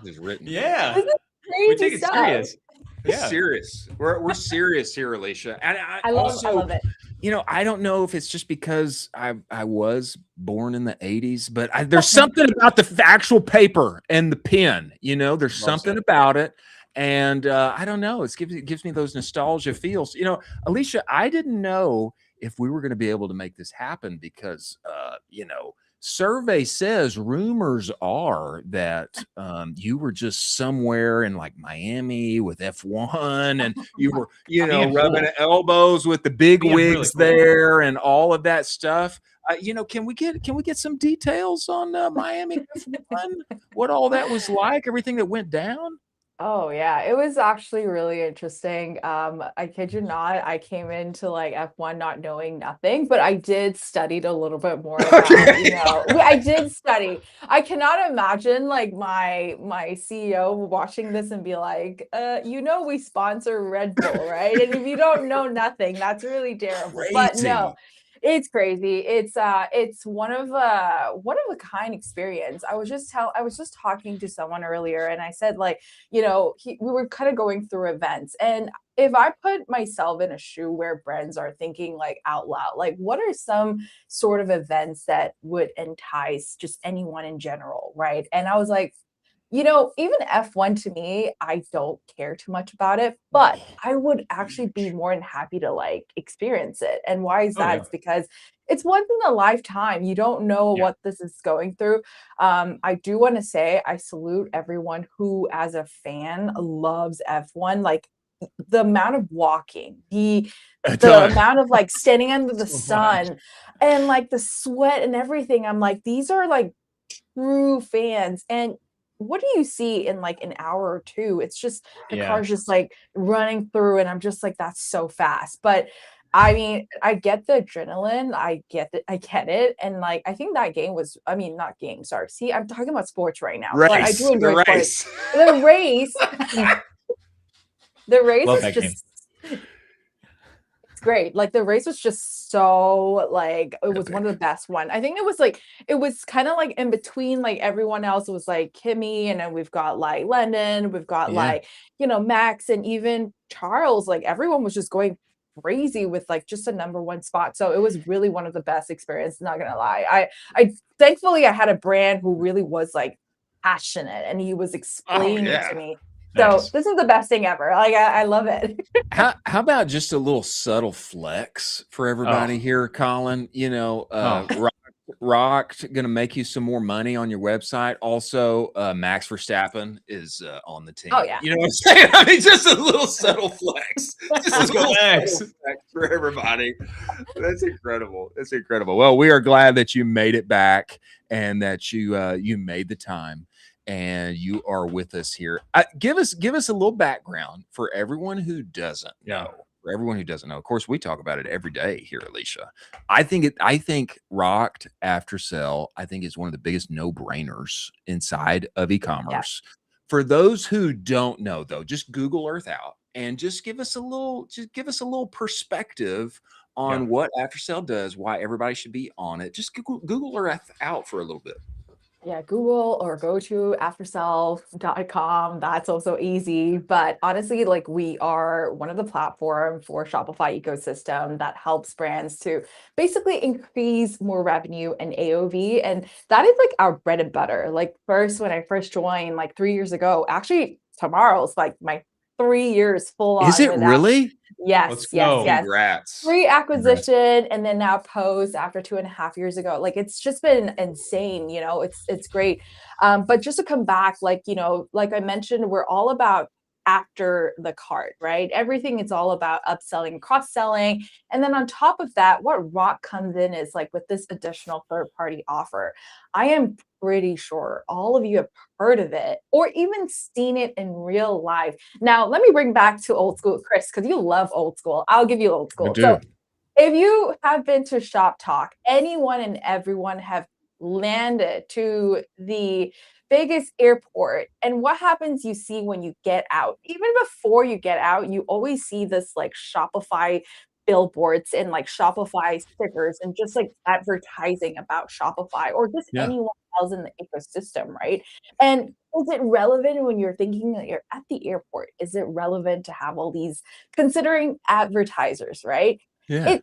It's written. Yeah. This is crazy we take it stuff. serious. It's serious. We're serious here, Alicia. And I love it. You know, I don't know if it's just because I was born in the 80s, but there's something about the actual paper and the pen. You know, there's something about it. And I don't know. It gives me those nostalgia feels. You know, Alicia, I didn't know if we were going to be able to make this happen because, you know, survey says rumors are that you were just somewhere in like Miami with F1 and you were, rubbing elbows with the big wigs there and all of that stuff. Can we get some details on Miami F1? What all that was like, everything that went down? Oh yeah, it was actually really interesting. I kid you not, I came into like F1 not knowing nothing, but I did studied a little bit more about, I did study. I cannot imagine like my CEO watching this and be like, we sponsor Red Bull, right? And if you don't know nothing, that's really terrible. Crazy. But no, it's crazy. It's one of a kind experience. I was just talking to someone earlier and I said like, we were kind of going through events. And if I put myself in a shoe where brands are thinking like out loud, like what are some sort of events that would entice just anyone in general, right? And I was like, even F1 to me, I don't care too much about it, but I would actually be more than happy to like experience it. And why is that? It's because it's once in a lifetime. You don't know what this is going through. I do want to say I salute everyone who, as a fan, loves F1. Like the amount of walking, the amount of like standing under the sun and like the sweat and everything. I'm like, these are like true fans. And what do you see in like an hour or two? It's just the car's just like running through, and I'm just like, that's so fast. But I mean, I get the adrenaline, I get it. And like, I think that game was, not game, sorry. See, I'm talking about sports right now, but I do enjoy sports. The race, the race is just, it's great. Like the race was just so like, it was one of the best one. I think it was kind of like in between like everyone else. It was like Kimmy, and then we've got like Lennon, we've got like, Max, and even Charles. Like everyone was just going crazy with like just a number one spot. So it was really one of the best experiences, not gonna lie. I thankfully I had a brand who really was like passionate, and he was explaining it to me. So this is the best thing ever. Like I love it. How about just a little subtle flex for everybody here, Colin? Rocked gonna make you some more money on your website. Also, Max Verstappen is on the team. Oh yeah, you know what I'm saying? I mean, just a little subtle flex. Just a little Max flex for everybody. That's incredible. That's incredible. Well, we are glad that you made it back and that you made the time and you are with us here. Give us a little background for everyone who doesn't know. For everyone who doesn't know, of course, we talk about it every day here, Alicia. I think Rocked After Sell, I think is one of the biggest no-brainers inside of e-commerce. Yeah. For those who don't know, though, just Google Earth out and just give us a little perspective on what After Sell does, why everybody should be on it. Just Google Earth out for a little bit. Yeah, Google or go to aftersell.com. That's also easy. But honestly, like we are one of the platform for Shopify ecosystem that helps brands to basically increase more revenue and AOV. And that is like our bread and butter. Like when I first joined like 3 years ago, actually tomorrow's like my 3 years full on. Is it really? Yes. Congrats. Pre-acquisition and then now post after 2.5 years ago. Like it's just been insane, it's great. But just to come back, like I mentioned, we're all about after the cart, right? Everything is all about upselling, cross-selling. And then on top of that, what Rock comes in is like with this additional third-party offer. I am pretty sure all of you have heard of it or even seen it in real life. Now, let me bring back to old school, Chris, because you love old school. I'll give you old school. So if you have been to Shop Talk, anyone and everyone have landed to the biggest airport, and what happens you see when you get out, even before you get out, you always see this like Shopify billboards and like Shopify stickers and just like advertising about Shopify or just anyone else in the ecosystem, right? And is it relevant when you're thinking that you're at the airport? Is it relevant to have all these considering advertisers, right? It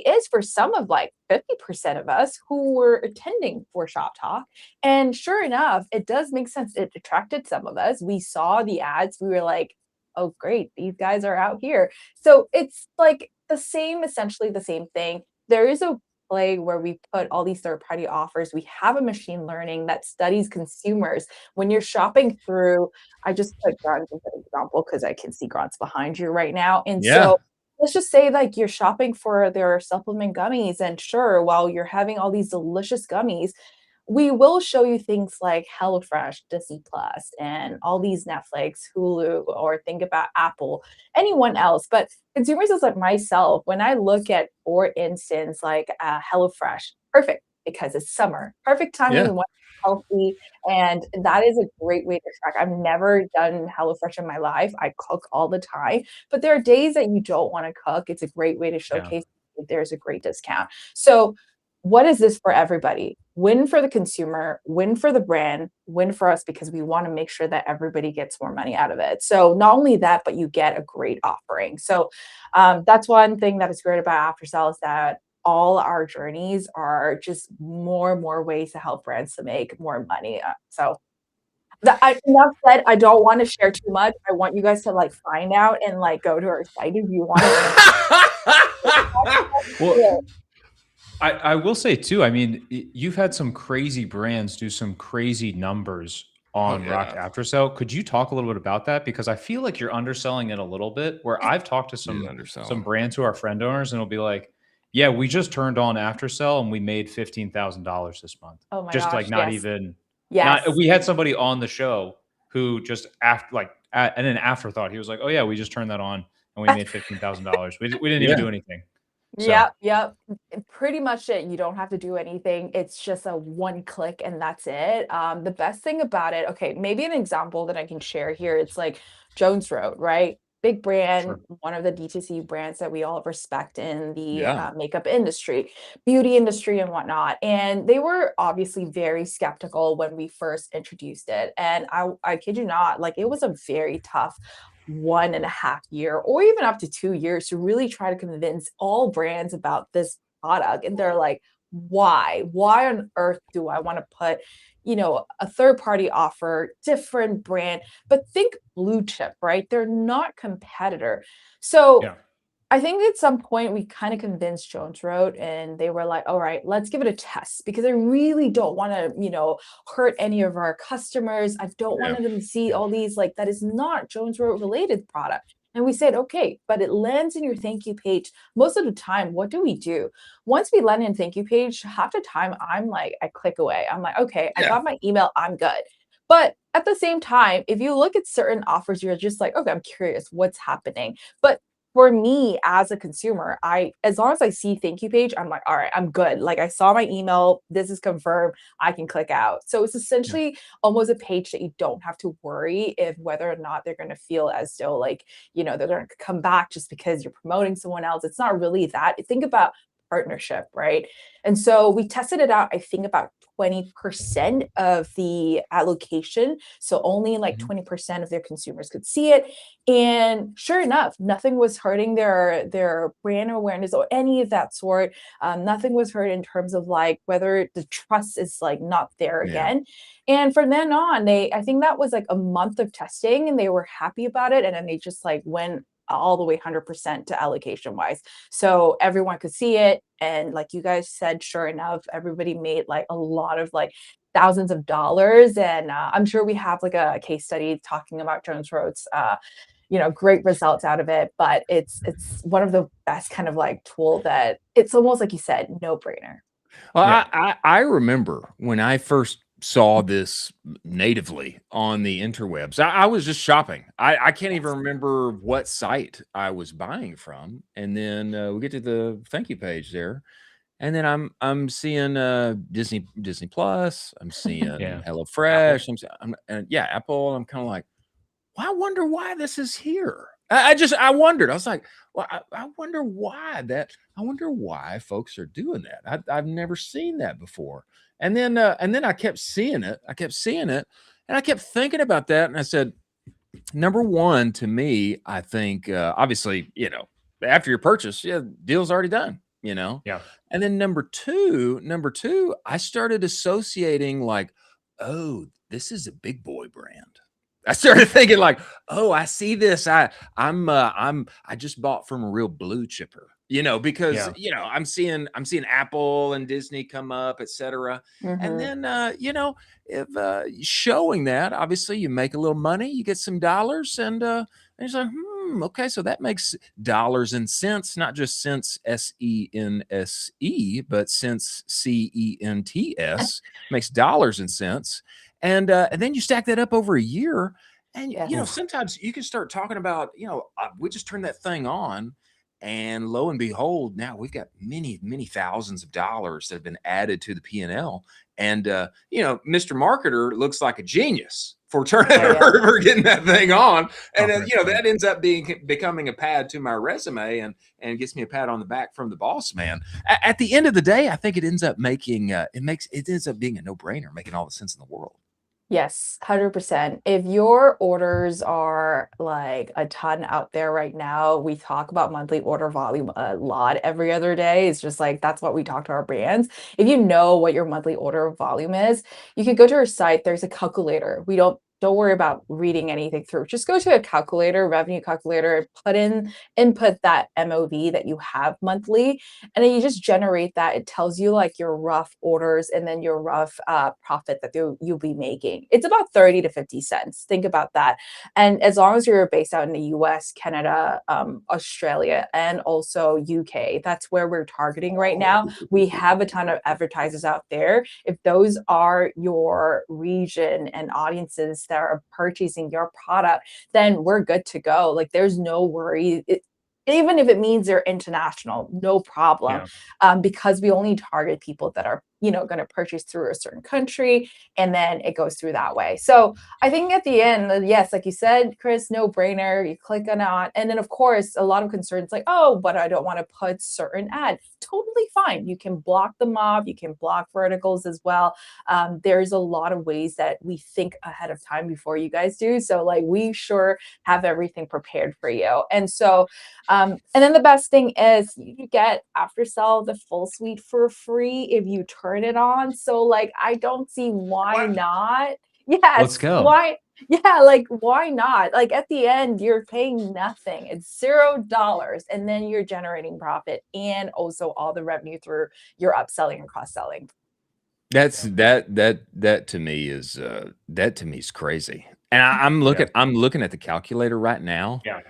is for some of like 50% of us who were attending for Shop Talk. And sure enough, it does make sense. It attracted some of us. We saw the ads. We were like, oh, great. These guys are out here. So it's like essentially the same thing. There is a play where we put all these third-party offers. We have a machine learning that studies consumers. When you're shopping through, I just put Grants as an example because I can see Grants behind you right now. And Yeah. so let's just say like you're shopping for their supplement gummies, and sure, while you're having all these delicious gummies, we will show you things like HelloFresh, Disney Plus, and all these Netflix, Hulu, or think about Apple, anyone else. But consumers is like myself, when I look at, for instance, like HelloFresh, perfect because it's summer, perfect timing. Yeah. We want healthy, and that is a great way to track. I've never done HelloFresh in my life. I cook all the time, but there are days that you don't want to cook. It's a great way to showcase that there's a great discount. So what is this for everybody? Win for the consumer, win for the brand, win for us because we want to make sure that everybody gets more money out of it. So not only that, but you get a great offering. So that's one thing that is great about Aftersell is that all our journeys are just more and more ways to help brands to make more money. So enough said, I don't want to share too much. I want you guys to like find out and like go to our site if you want to. Well, I will say too, I mean, you've had some crazy brands do some crazy numbers on Rock Aftersell. Could you talk a little bit about that? Because I feel like you're underselling it a little bit, where I've talked to some brands who are friend owners and it'll be like, yeah, we just turned on Aftersell and we made $15,000 this month. Oh my just gosh, like not even, yes. We had somebody on the show who just and an afterthought, he was like, oh yeah, we just turned that on and we made $15,000. We didn't even do anything. So. Yep. Pretty much it. You don't have to do anything. It's just a one click and that's it. The best thing about it, okay, maybe an example that I can share here. It's like Jones Road, right? Big brand, one of the D2C brands that we all respect in the makeup industry, beauty industry and whatnot. And they were obviously very skeptical when we first introduced it. And I kid you not, like it was a very tough 1.5 year or even up to 2 years to really try to convince all brands about this product. And they're like, why on earth do I want to put, a third party offer, different brand, but think blue chip, right? They're not competitor. So I think at some point we kind of convinced Jones Road and they were like, all right, let's give it a test because I really don't want to, hurt any of our customers. I don't want them to see all these, like, that is not Jones Road related product. And we said, okay, but it lands in your thank you page. Most of the time, what do we do? Once we land in thank you page, half the time I'm like, I click away. I'm like, okay, I got my email, I'm good. But at the same time, if you look at certain offers, you're just like, okay, I'm curious what's happening. But for me as a consumer, as long as I see thank you page, I'm like, all right, I'm good. Like I saw my email, this is confirmed, I can click out. So it's essentially almost a page that you don't have to worry if whether or not they're going to feel as though like, they're going to come back just because you're promoting someone else. It's not really that. Think about partnership, right? And so we tested it out, I think about 20% of the allocation. So only like 20% of their consumers could see it. And sure enough, nothing was hurting their brand awareness or any of that sort. Nothing was hurt in terms of like whether the trust is like not there again. And from then on, I think that was like a month of testing and they were happy about it. And then they just like went all the way 100% to allocation wise. So everyone could see it. And like you guys said, sure enough, everybody made like a lot of like thousands of dollars. And I'm sure we have like a case study talking about Jones Road's, great results out of it. But it's one of the best kind of like tool that it's almost like you said, no brainer. Well, I remember when I first saw this natively on the interwebs. I was just shopping. I can't even remember what site I was buying from. And then we get to the thank you page there. And then I'm seeing Disney Plus. I'm seeing HelloFresh. Apple. I'm kind of like, well, I wonder why this is here. I wondered. I was like, well, I wonder why folks are doing that. I've never seen that before. And then I kept seeing it. And I kept thinking about that. And I said, number one, to me, I think obviously, after your purchase, deal's already done, Yeah. And then number two, I started associating like, oh, this is a big boy brand. I started thinking like, oh, I see this. I just bought from a real blue chipper. You know, because you know, I'm seeing Apple and Disney come up, etc. And then if showing that, obviously you make a little money, you get some dollars, and it's like, okay, so that makes dollars and cents, not just cents, SENSE, but cents, CENTS, makes dollars and cents. And then you stack that up over a year, and you know, sometimes you can start talking about, we just turned that thing on, and lo and behold, now we've got many, many thousands of dollars that have been added to the P&L. And Mr. Marketer looks like a genius for turning for getting that thing on. And that ends up becoming a pad to my resume, and gets me a pat on the back from the boss man. At the end of the day, I think it ends up making it ends up being a no-brainer, making all the sense in the world. Yes, 100%. If your orders are like a ton out there right now, we talk about monthly order volume a lot every other day. It's just like, that's what we talk to our brands. If you know what your monthly order volume is, you can go to our site. There's a calculator. Don't worry about reading anything through. Just go to a calculator, revenue calculator, input that MOV that you have monthly, and then you just generate that. It tells you like your rough orders and then your rough profit that you'll be making. It's about 30 to 50 cents. Think about that. And as long as you're based out in the US, Canada, Australia, and also UK, that's where we're targeting right now. We have a ton of advertisers out there. If those are your region and audiences that are purchasing your product, then we're good to go. Like, there's no worry. Even if it means they're international, no problem. Because we only target people that are, going to purchase through a certain country, and then it goes through that way. So I think at the end, yes, like you said, Chris, no brainer. You click on it. And then of course, a lot of concerns like, oh, but I don't want to put certain ads. Totally fine. You can block them off. You can block verticals as well. There's a lot of ways that we think ahead of time before you guys do. So like, we sure have everything prepared for you. And so, and then the best thing is you get after sell the full suite for free if you turn it on. So like, I don't see why not. Yes. Let's go. Why? Yeah, like, why not? Like, at the end, you're paying nothing. It's $0, and then you're generating profit and also all the revenue through your upselling and cross-selling. That to me is crazy. And I'm looking at the calculator right now. Yeah.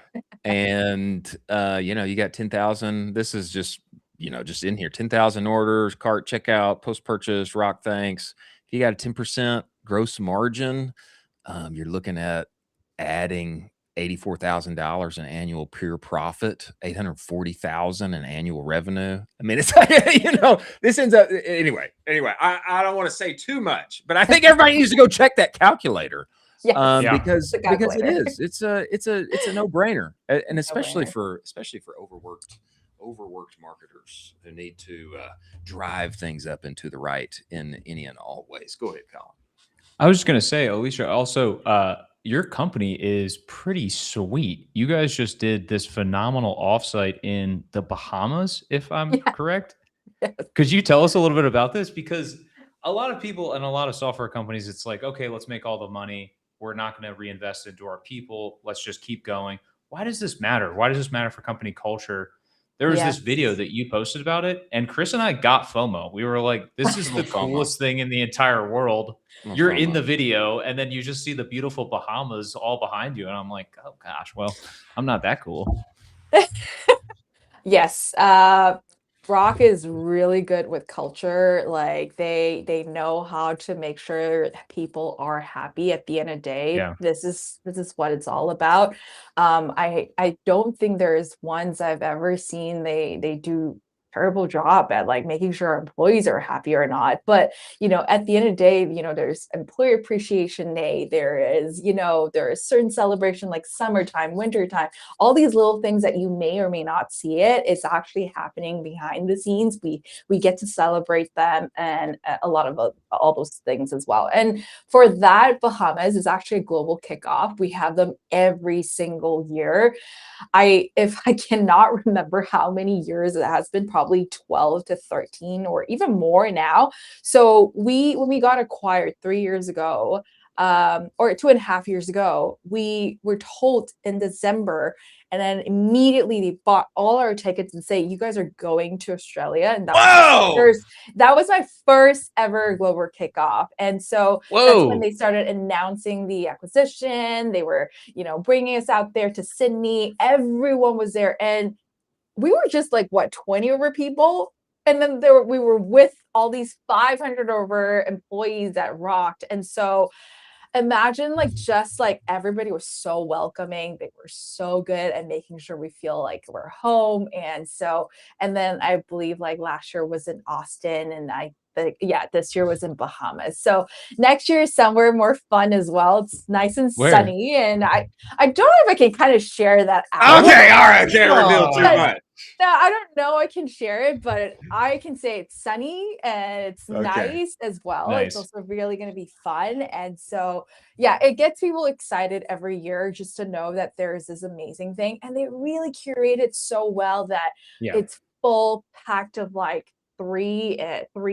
And you got 10,000. This is just in here, 10,000 orders, cart checkout, post-purchase, rock thanks. If you got a 10% gross margin, you're looking at adding $84,000 in annual pure profit, $840,000 in annual revenue. I mean, it's this ends up anyway. I don't want to say too much, but I think everybody needs to go check that calculator. Because it is. It's a no-brainer, and especially for overworked marketers who need to drive things up into the right in any and all ways. Go ahead, Colin. I was just going to say, Alicia, also, your company is pretty sweet. You guys just did this phenomenal offsite in the Bahamas, if I'm correct. Yes. Could you tell us a little bit about this? Because a lot of people and a lot of software companies, it's like, okay, let's make all the money. We're not going to reinvest into our people. Let's just keep going. Why does this matter? Why does this matter for company culture? There was this video that you posted about it, and Chris and I got FOMO. We were like, this is the coolest thing in the entire world. You're in the video, and then you just see the beautiful Bahamas all behind you. And I'm like, oh gosh, well, I'm not that cool. Yes. Rock is really good with culture. Like, they know how to make sure that people are happy at the end of the day. Yeah. This is what it's all about. I don't think there's ones I've ever seen they do terrible job at like making sure our employees are happy or not. But at the end of the day, there's employee appreciation day. There is certain celebration like summertime, wintertime, all these little things that you may or may not see it. It's actually happening behind the scenes. We get to celebrate them, and a lot of all those things as well. And for that, Bahamas is actually a global kickoff. We have them every single year. If I cannot remember how many years it has been, probably 12 to 13 or even more now. So when we got acquired 3 years ago, or 2.5 years ago, we were told in December, and then immediately they bought all our tickets and say, you guys are going to Australia. And that was my first ever Global kickoff. And so that's when they started announcing the acquisition. They were, bringing us out there to Sydney. Everyone was there. And we were just like, 20 over people. And then we were with all these 500 over employees that rocked. And so imagine just everybody was so welcoming. They were so good at making sure we feel like we're home. And then I believe last year was in Austin, and this year was in Bahamas. So next year is somewhere more fun as well. It's nice and sunny, and I don't know if I can kind of share that out. Okay, all right, I can't reveal too much. No, I don't know I can share it, but I can say it's sunny and it's nice as well. Nice. It's also really going to be fun. And so, it gets people excited every year just to know that there's this amazing thing. And they really curate it so well that it's full packed of 3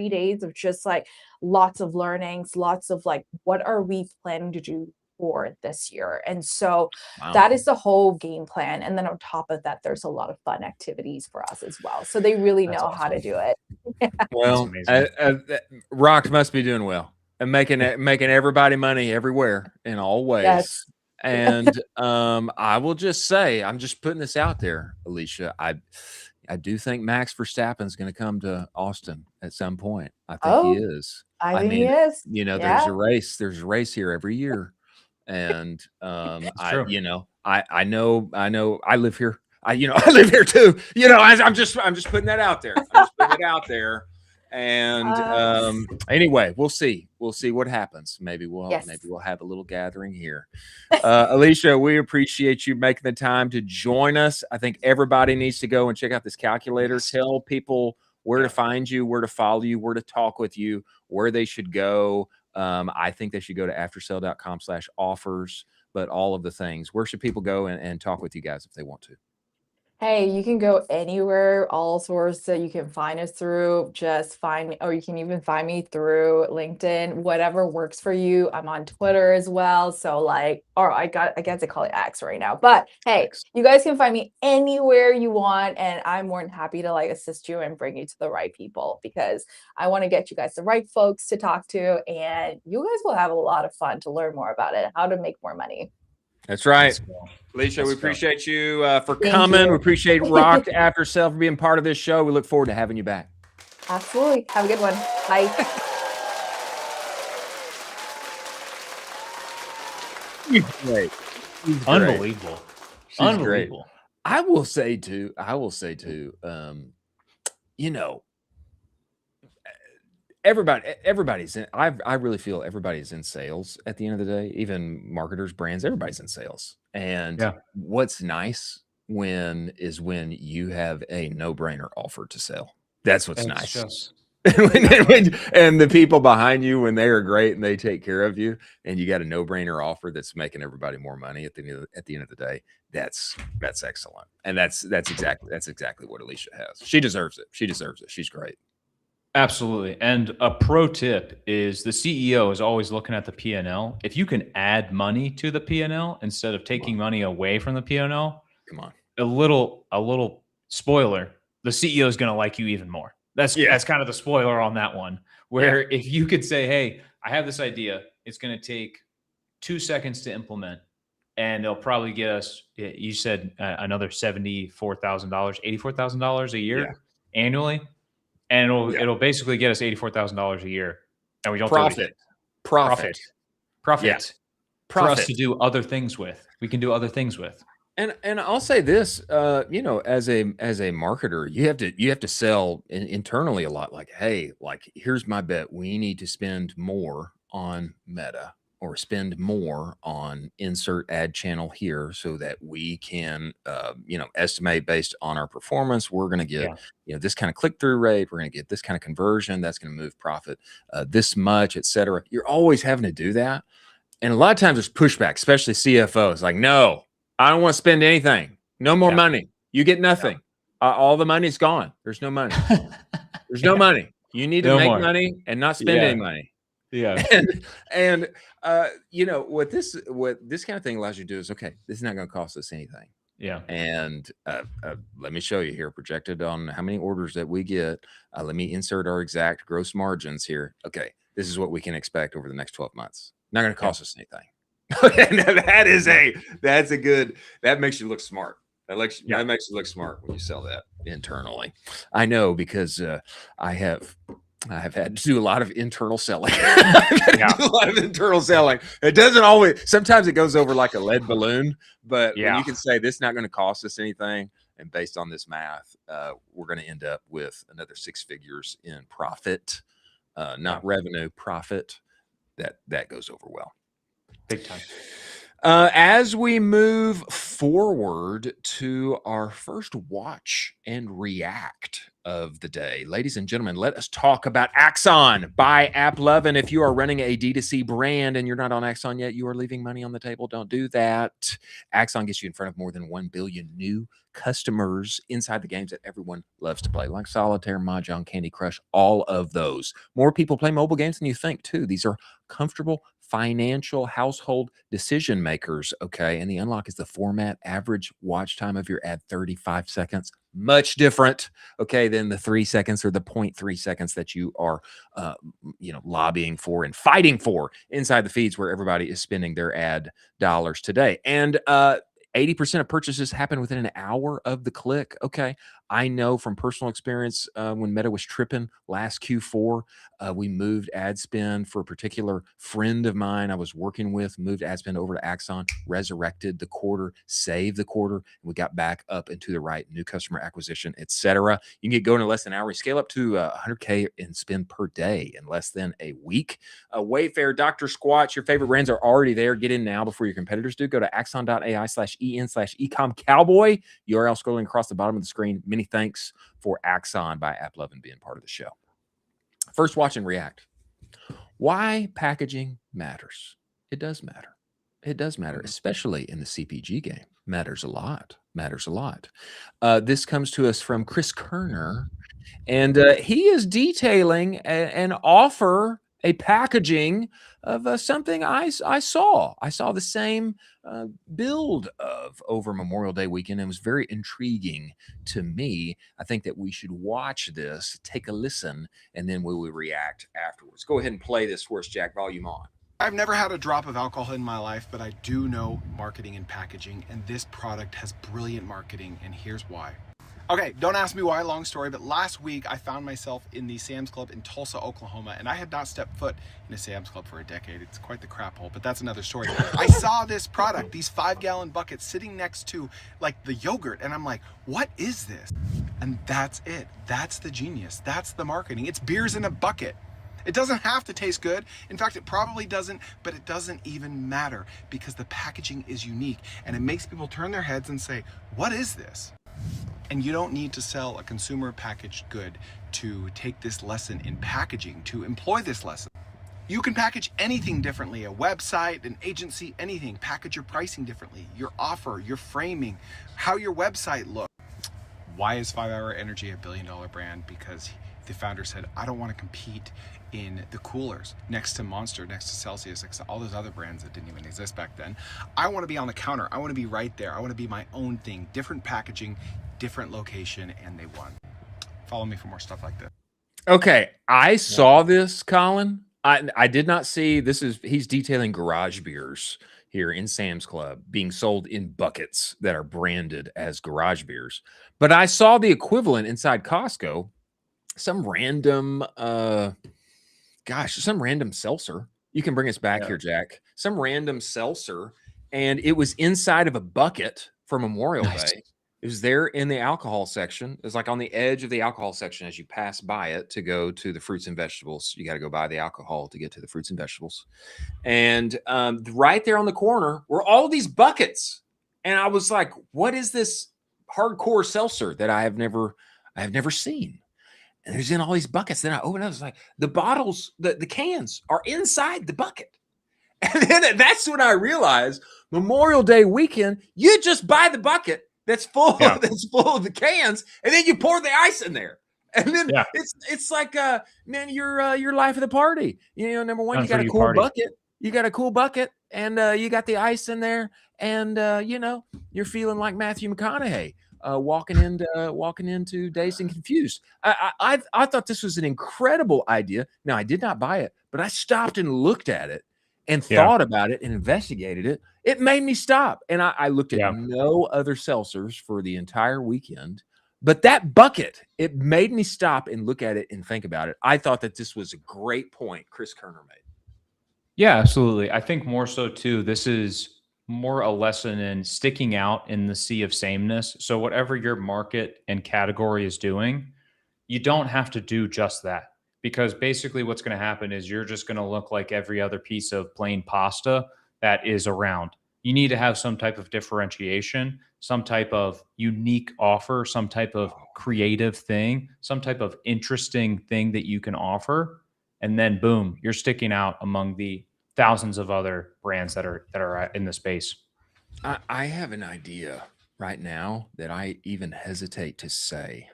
days of just lots of learnings, lots of what are we planning to do for this year. And so that is the whole game plan. And then on top of that, there's a lot of fun activities for us as well. So they really know how to do it. Well, Rock must be doing well and making everybody money everywhere in all ways. Yes. And I will just say, I'm just putting this out there, Alicia. I do think Max Verstappen is going to come to Austin at some point. I think he is. I mean, he is. There's a race. There's a race here every year. And I know I live here. I live here too. I'm just putting that out there. I'm just putting it out there. And anyway, we'll see what happens. Maybe we'll have a little gathering here. Alicia, we appreciate you making the time to join us. I think everybody needs to go and check out this calculator. Tell people where to find you, where to follow you, where to talk with you, where they should go. I think they should go to aftersell.com/offers, but all of the things. Where should people go and talk with you guys if they want to? Hey, you can go anywhere, all sorts that you can find us through. Just find me, or you can even find me through LinkedIn, whatever works for you. I'm on Twitter as well. So I guess I call it X right now. But hey, you guys can find me anywhere you want. And I'm more than happy to assist you and bring you to the right people, because I want to get you guys the right folks to talk to. And you guys will have a lot of fun to learn more about it, how to make more money. That's right. Alicia, we appreciate you for coming. We appreciate Rock After Sell for being part of this show. We look forward to having you back. Absolutely. Have a good one. Bye. She's great. Unbelievable. She's unbelievable. Great. I will say too, everybody's in, I really feel everybody's in sales at the end of the day, even marketers, brands, everybody's in sales. And what's nice when you have a no-brainer offer to sell. That's what's nice. And the people behind you, when they are great and they take care of you, and you got a no-brainer offer that's making everybody more money at the end of the day, that's excellent. And that's exactly what Alicia has. She deserves it. She's great. Absolutely. And a pro tip is the CEO is always looking at the P&L. If you can add money to the P&L instead of taking money away from the P&L, a little spoiler, the CEO is going to like you even more. That's kind of the spoiler on that one, where if you could say, hey, I have this idea, it's going to take 2 seconds to implement, and it'll probably get us, you said another $74,000, $84,000 a year annually. And it'll basically get us $84,000 a year, and we don't profit for us to do other things with. We can do other things with. And I'll say this, as a marketer, you have to sell internally a lot. Hey, here's my bet: we need to spend more on Meta, or spend more on insert ad channel here, so that we can, estimate based on our performance. We're going to get, this kind of click-through rate. We're going to get this kind of conversion. That's going to move profit this much, et cetera. You're always having to do that. And a lot of times there's pushback, especially CFOs. No, I don't want to spend anything. No more money. You get nothing. All the money's gone. There's no money. There's no money. You need to make money and not spend any money. Yeah. And you know, what this kind of thing allows you to do is, okay, this is not going to cost us anything. Yeah. And let me show you here, projected on how many orders that we get. Let me insert our exact gross margins here. Okay, this is what we can expect over the next 12 months. Not going to cost us anything. Okay, now that's a good, that makes you look smart. That makes you look smart when you sell that internally. I know, because I have had to do a lot of internal selling. A lot of internal selling. It doesn't always, sometimes it goes over like a lead balloon, but when you can say this is not going to cost us anything, and based on this math, we're going to end up with another 6 figures in profit, not revenue, profit. That goes over well. Big time. As we move forward to our first watch and react of the day, ladies and gentlemen, let us talk about Axon by AppLovin. If you are running a D2C brand and you're not on Axon yet, you are leaving money on the table. Don't do that. Axon gets you in front of more than 1 billion new customers inside the games that everyone loves to play, like Solitaire, Mahjong, Candy Crush, all of those. More people play mobile games than you think, too. These are comfortable financial household decision makers. Okay. And the unlock is the format. Average watch time of your ad, 35 seconds. Much different, okay, than the 3 seconds or the 0.3 seconds that you are, lobbying for and fighting for inside the feeds where everybody is spending their ad dollars today. And 80% of purchases happen within an hour of the click. Okay. I know from personal experience, when Meta was tripping last Q4, we moved ad spend for a particular friend of mine I was working with, moved ad spend over to Axon, resurrected the quarter, saved the quarter, and we got back up into the right, new customer acquisition, etc. You can get going in less than an hour. You scale up to 100K in spend per day in less than a week. Wayfair, Dr. Squatch, your favorite brands are already there. Get in now before your competitors do. Go to axon.ai/en/ecom Cowboy. URL scrolling across the bottom of the screen. Many thanks for Axon by AppLovin being part of the show. First, watch and react. Why packaging matters. It does matter. It does matter, especially in the CPG game. Matters a lot. Matters a lot. This comes to us from Chris Kerner, and he is detailing an offer, a packaging of something I saw. I saw the same build of over Memorial Day weekend, and it was very intriguing to me. I think that we should watch this, take a listen, and then we will react afterwards. Go ahead and play this for us, Jack. Volume on. I've never had a drop of alcohol in my life, but I do know marketing and packaging, and this product has brilliant marketing, and here's why. Okay, don't ask me why, long story, but last week I found myself in the Sam's Club in Tulsa, Oklahoma, and I had not stepped foot in a Sam's Club for a decade. It's quite the crap hole, but that's another story. I saw this product, these 5-gallon buckets sitting next to like the yogurt, and I'm like, what is this? And that's it. That's the genius. That's the marketing. It's beers in a bucket. It doesn't have to taste good. In fact, it probably doesn't, but it doesn't even matter because the packaging is unique and it makes people turn their heads and say, what is this? And you don't need to sell a consumer packaged good to take this lesson in packaging, to employ this lesson. You can package anything differently, a website, an agency, anything. Package your pricing differently, your offer, your framing, how your website looks. Why is 5 Hour Energy a billion-dollar brand? Because the founder said, I don't want to compete in the coolers next to Monster, next to Celsius, next to all those other brands that didn't even exist back then. I want to be on the counter. I want to be right there. I want to be my own thing, different packaging, different location, and they won. Follow me for more stuff like this. Okay, I saw this, Colin. I did not see this. He's detailing garage beers here in Sam's Club being sold in buckets that are branded as garage beers. But I saw the equivalent inside Costco, some random some random seltzer. You can bring us back here, Jack. Some random seltzer, and it was inside of a bucket for Memorial Day. It was there in the alcohol section. It was like on the edge of the alcohol section as you pass by it to go to the fruits and vegetables. You got to go buy the alcohol to get to the fruits and vegetables. And right there on the corner were all these buckets. And I was like, what is this hardcore seltzer that I have never seen? And there's in all these buckets. Then I open it up. It's like the bottles, the cans are inside the bucket. And then that's when I realized Memorial Day weekend, you just buy the bucket that's full, that's full of the cans, and then you pour the ice in there. And then it's like, man, you're life of the party. You know, number one, you got a cool bucket. You got a cool bucket, and you got the ice in there, and you know, you're feeling like Matthew McConaughey walking into Dazed and Confused. I thought this was an incredible idea. Now, I did not buy it, but I stopped and looked at it and thought about it and investigated it. It made me stop, and I looked at no other seltzers for the entire weekend. But that bucket, it made me stop and look at it and think about it. I thought that this was a great point Chris Kerner made. Yeah, absolutely. I think more so too, this is more a lesson in sticking out in the sea of sameness. So whatever your market and category is doing, you don't have to do just that, because basically what's going to happen is you're just going to look like every other piece of plain pasta that is around. You need to have some type of differentiation, some type of unique offer, some type of creative thing, some type of interesting thing that you can offer. And then boom, you're sticking out among the thousands of other brands that are in the space. I have an idea right now that I even hesitate to say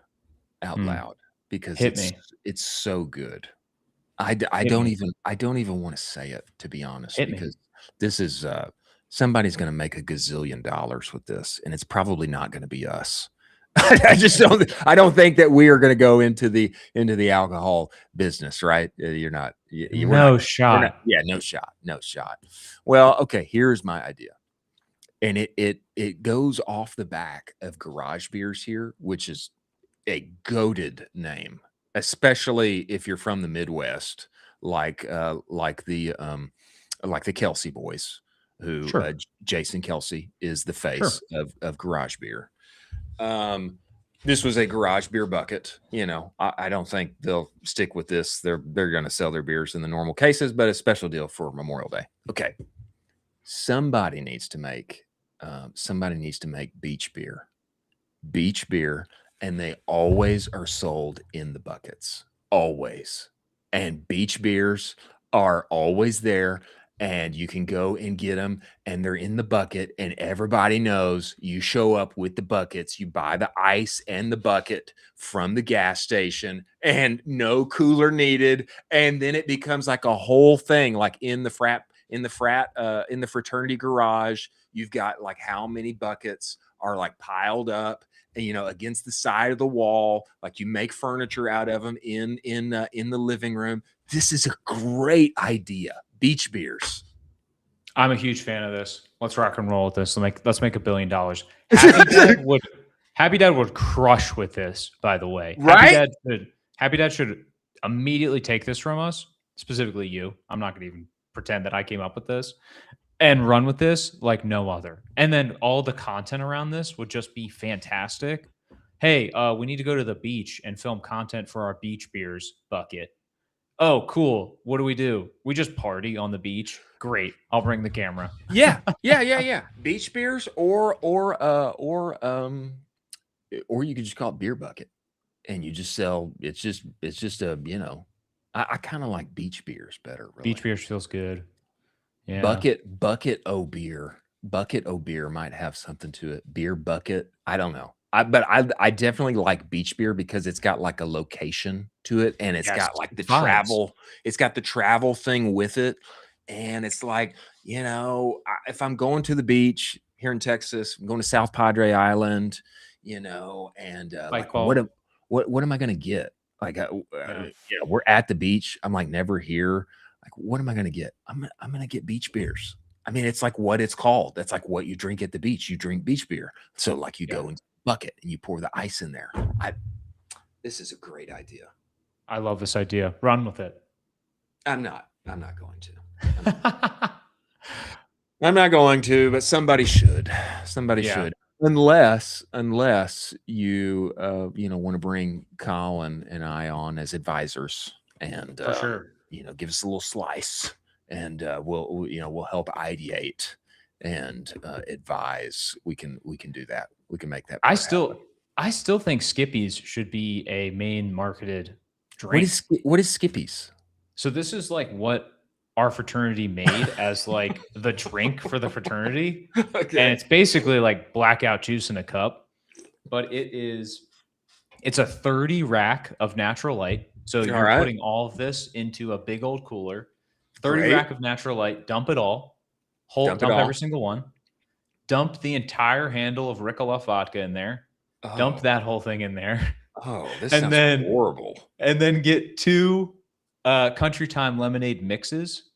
out loud because it's so good. I don't even want to say it, to be honest, because this is somebody's going to make $1 gazillion with this, and it's probably not going to be us. I don't think that we are going to go into the alcohol business, right? You're not. No shot. No shot. Well, okay. Here's my idea, and it goes off the back of Garage Beers here, which is a goated name, especially if you're from the Midwest, like the Kelsey boys, who Jason Kelsey is the face of Garage Beer. This was a Garage Beer bucket. You know, I don't think they'll stick with this. They're going to sell their beers in the normal cases, but a special deal for Memorial Day. Okay, somebody needs to make beach beer, and they always are sold in the buckets, always. And beach beers are always there. And you can go and get them, and they're in the bucket, and everybody knows you show up with the buckets. You buy the ice and the bucket from the gas station, and no cooler needed. And then it becomes like a whole thing, like in the fraternity garage. You've got like how many buckets are like piled up, you know, against the side of the wall. Like you make furniture out of them in the living room. This is a great idea. Beach beers. I'm a huge fan of this. Let's rock and roll with this. Let's make $1 billion. Happy Dad would crush with this, by the way. Right? Happy Dad should immediately take this from us, specifically you. I'm not going to even pretend that I came up with this, and run with this like no other. And then all the content around this would just be fantastic. Hey, we need to go to the beach and film content for our beach beers bucket. Oh, cool. What do? We just party on the beach. Great. I'll bring the camera. Yeah. Beach beers or you could just call it beer bucket, and you just sell. It's just a, you know, I kind of like beach beers better. Really. Beach beers feels good. Yeah. Bucket o beer. Bucket o beer might have something to it. Beer bucket. I don't know. But I definitely like beach beer because it's got like a location to it, and it's got like the travel. It's got the travel thing with it, and it's like, you know, if I'm going to the beach here in Texas, I'm going to South Padre Island, you know, and like what am I going to get? Like, we're at the beach. I'm like never here. Like, what am I going to get? I'm going to get beach beers. I mean, it's like what it's called. That's like what you drink at the beach. You drink beach beer. So like you go and bucket and you pour the ice in there. This is a great idea. I love this idea. Run with it. I'm not going to. I'm not going to, but somebody should. Somebody should. Unless you want to bring Colin and I on as advisors, and for sure, give us a little slice, and we'll help ideate and advise. We can do that. We can make that. I still think Skippy's should be a main marketed drink. What is Skippy's? So this is like what our fraternity made as like the drink for the fraternity. Okay. And it's basically like blackout juice in a cup, but it is It's a 30 rack of natural light. So you're putting all of this into a big old cooler. 30 rack of natural light. Dump it all. Dump every single one. Dump the entire handle of Ricola vodka in there. Oh. Dump that whole thing in there. Oh, this sounds horrible. And then get 2 Country Time lemonade mixes,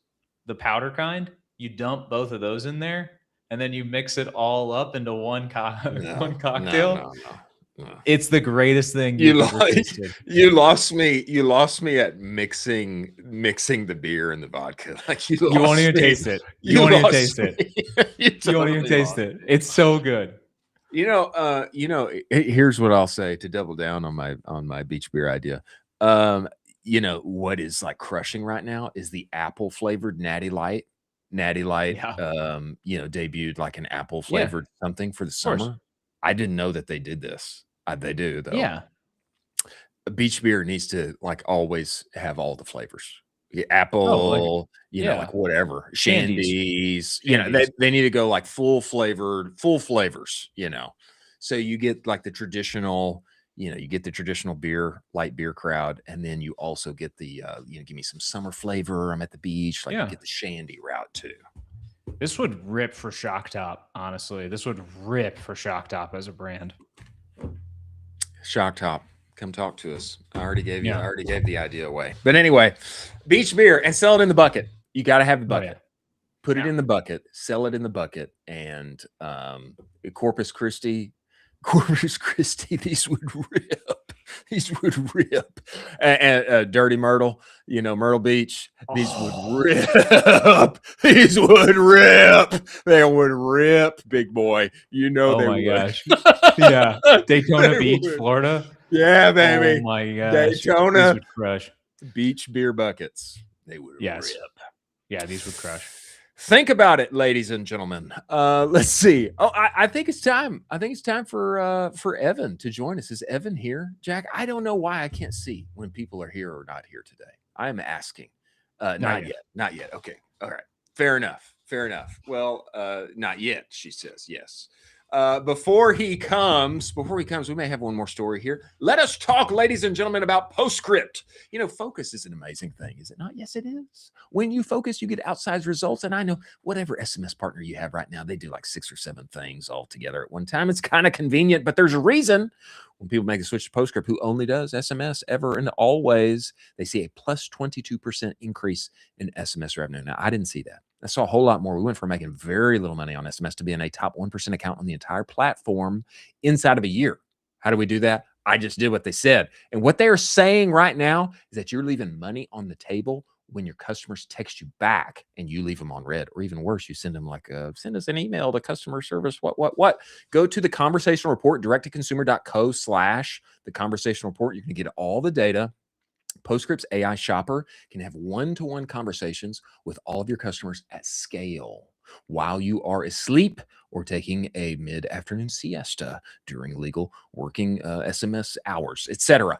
the powder kind. You dump both of those in there, and then you mix it all up into one cocktail. No. It's the greatest thing you lost me. You lost me at mixing the beer and the vodka. Like you won't even taste it. You won't even taste it. You won't even taste it. It's so good. Here's what I'll say to double down on my beach beer idea. What is like crushing right now is the apple flavored Natty Light. Natty Light, debuted like an apple flavored something for the summer. I didn't know that they did this. They do though. Yeah. Beach beer needs to like always have all the flavors. Apple, like whatever. Shandies. They need to go like full flavors, So you get like the traditional, you get the traditional light beer crowd, and then you also get the give me some summer flavor. I'm at the beach. Like you get the shandy route too. This would rip for Shock Top, honestly. This would rip for Shock Top as a brand. Shock Top, come talk to us. I already gave the idea away. But anyway, beach beer, and sell it in the bucket. You got to have the bucket. Put it in the bucket, sell it in the bucket, and Corpus Christi, these would rip. And Dirty Myrtle, Myrtle Beach, these would rip. These would rip. They would rip, big boy. They would. Gosh. Yeah. Daytona Beach, Florida. Yeah, baby. Oh my gosh. Daytona. These would crush. Beach beer buckets. They would rip. Yeah, these would crush. Think about it, ladies and gentlemen. Let's see. Oh, I think it's time. I think it's time for Evan to join us. Is Evan here, Jack? I don't know why I can't see when people are here or not here today. I am asking. Not yet. Okay. All right. Fair enough. Well, not yet, she says. Yes. Before he comes, we may have one more story here. Let us talk, ladies and gentlemen, about Postscript. Focus is an amazing thing, is it not? Yes, it is. When you focus, you get outsized results. And I know whatever SMS partner you have right now, they do like 6 or 7 things all together at one time. It's kind of convenient, but there's a reason when people make a switch to Postscript, who only does SMS ever and always, they see a plus 22% increase in SMS revenue. Now, I didn't see that. I saw a whole lot more. We went from making very little money on SMS to being a top 1% account on the entire platform inside of a year. How do we do that? I just did what they said. And what they are saying right now is that you're leaving money on the table when your customers text you back and you leave them on red, or even worse, you send them send us an email to customer service. What? Go to the conversational report, direct-to-consumer.co/the conversational report. You can get all the data. Postscript's AI shopper can have one-to-one conversations with all of your customers at scale while you are asleep or taking a mid-afternoon siesta during legal working SMS hours, etc.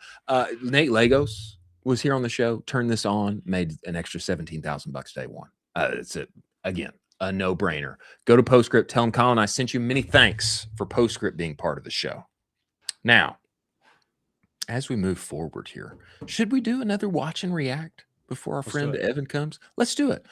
Nate Lagos was here on the show, turned this on, made an extra $17,000 day one. It's again a no-brainer. Go to Postscript, tell them Colin I sent you. Many thanks for Postscript being part of the show. Now, as we move forward here, should we do another watch and react before our friend Evan comes? Let's do it.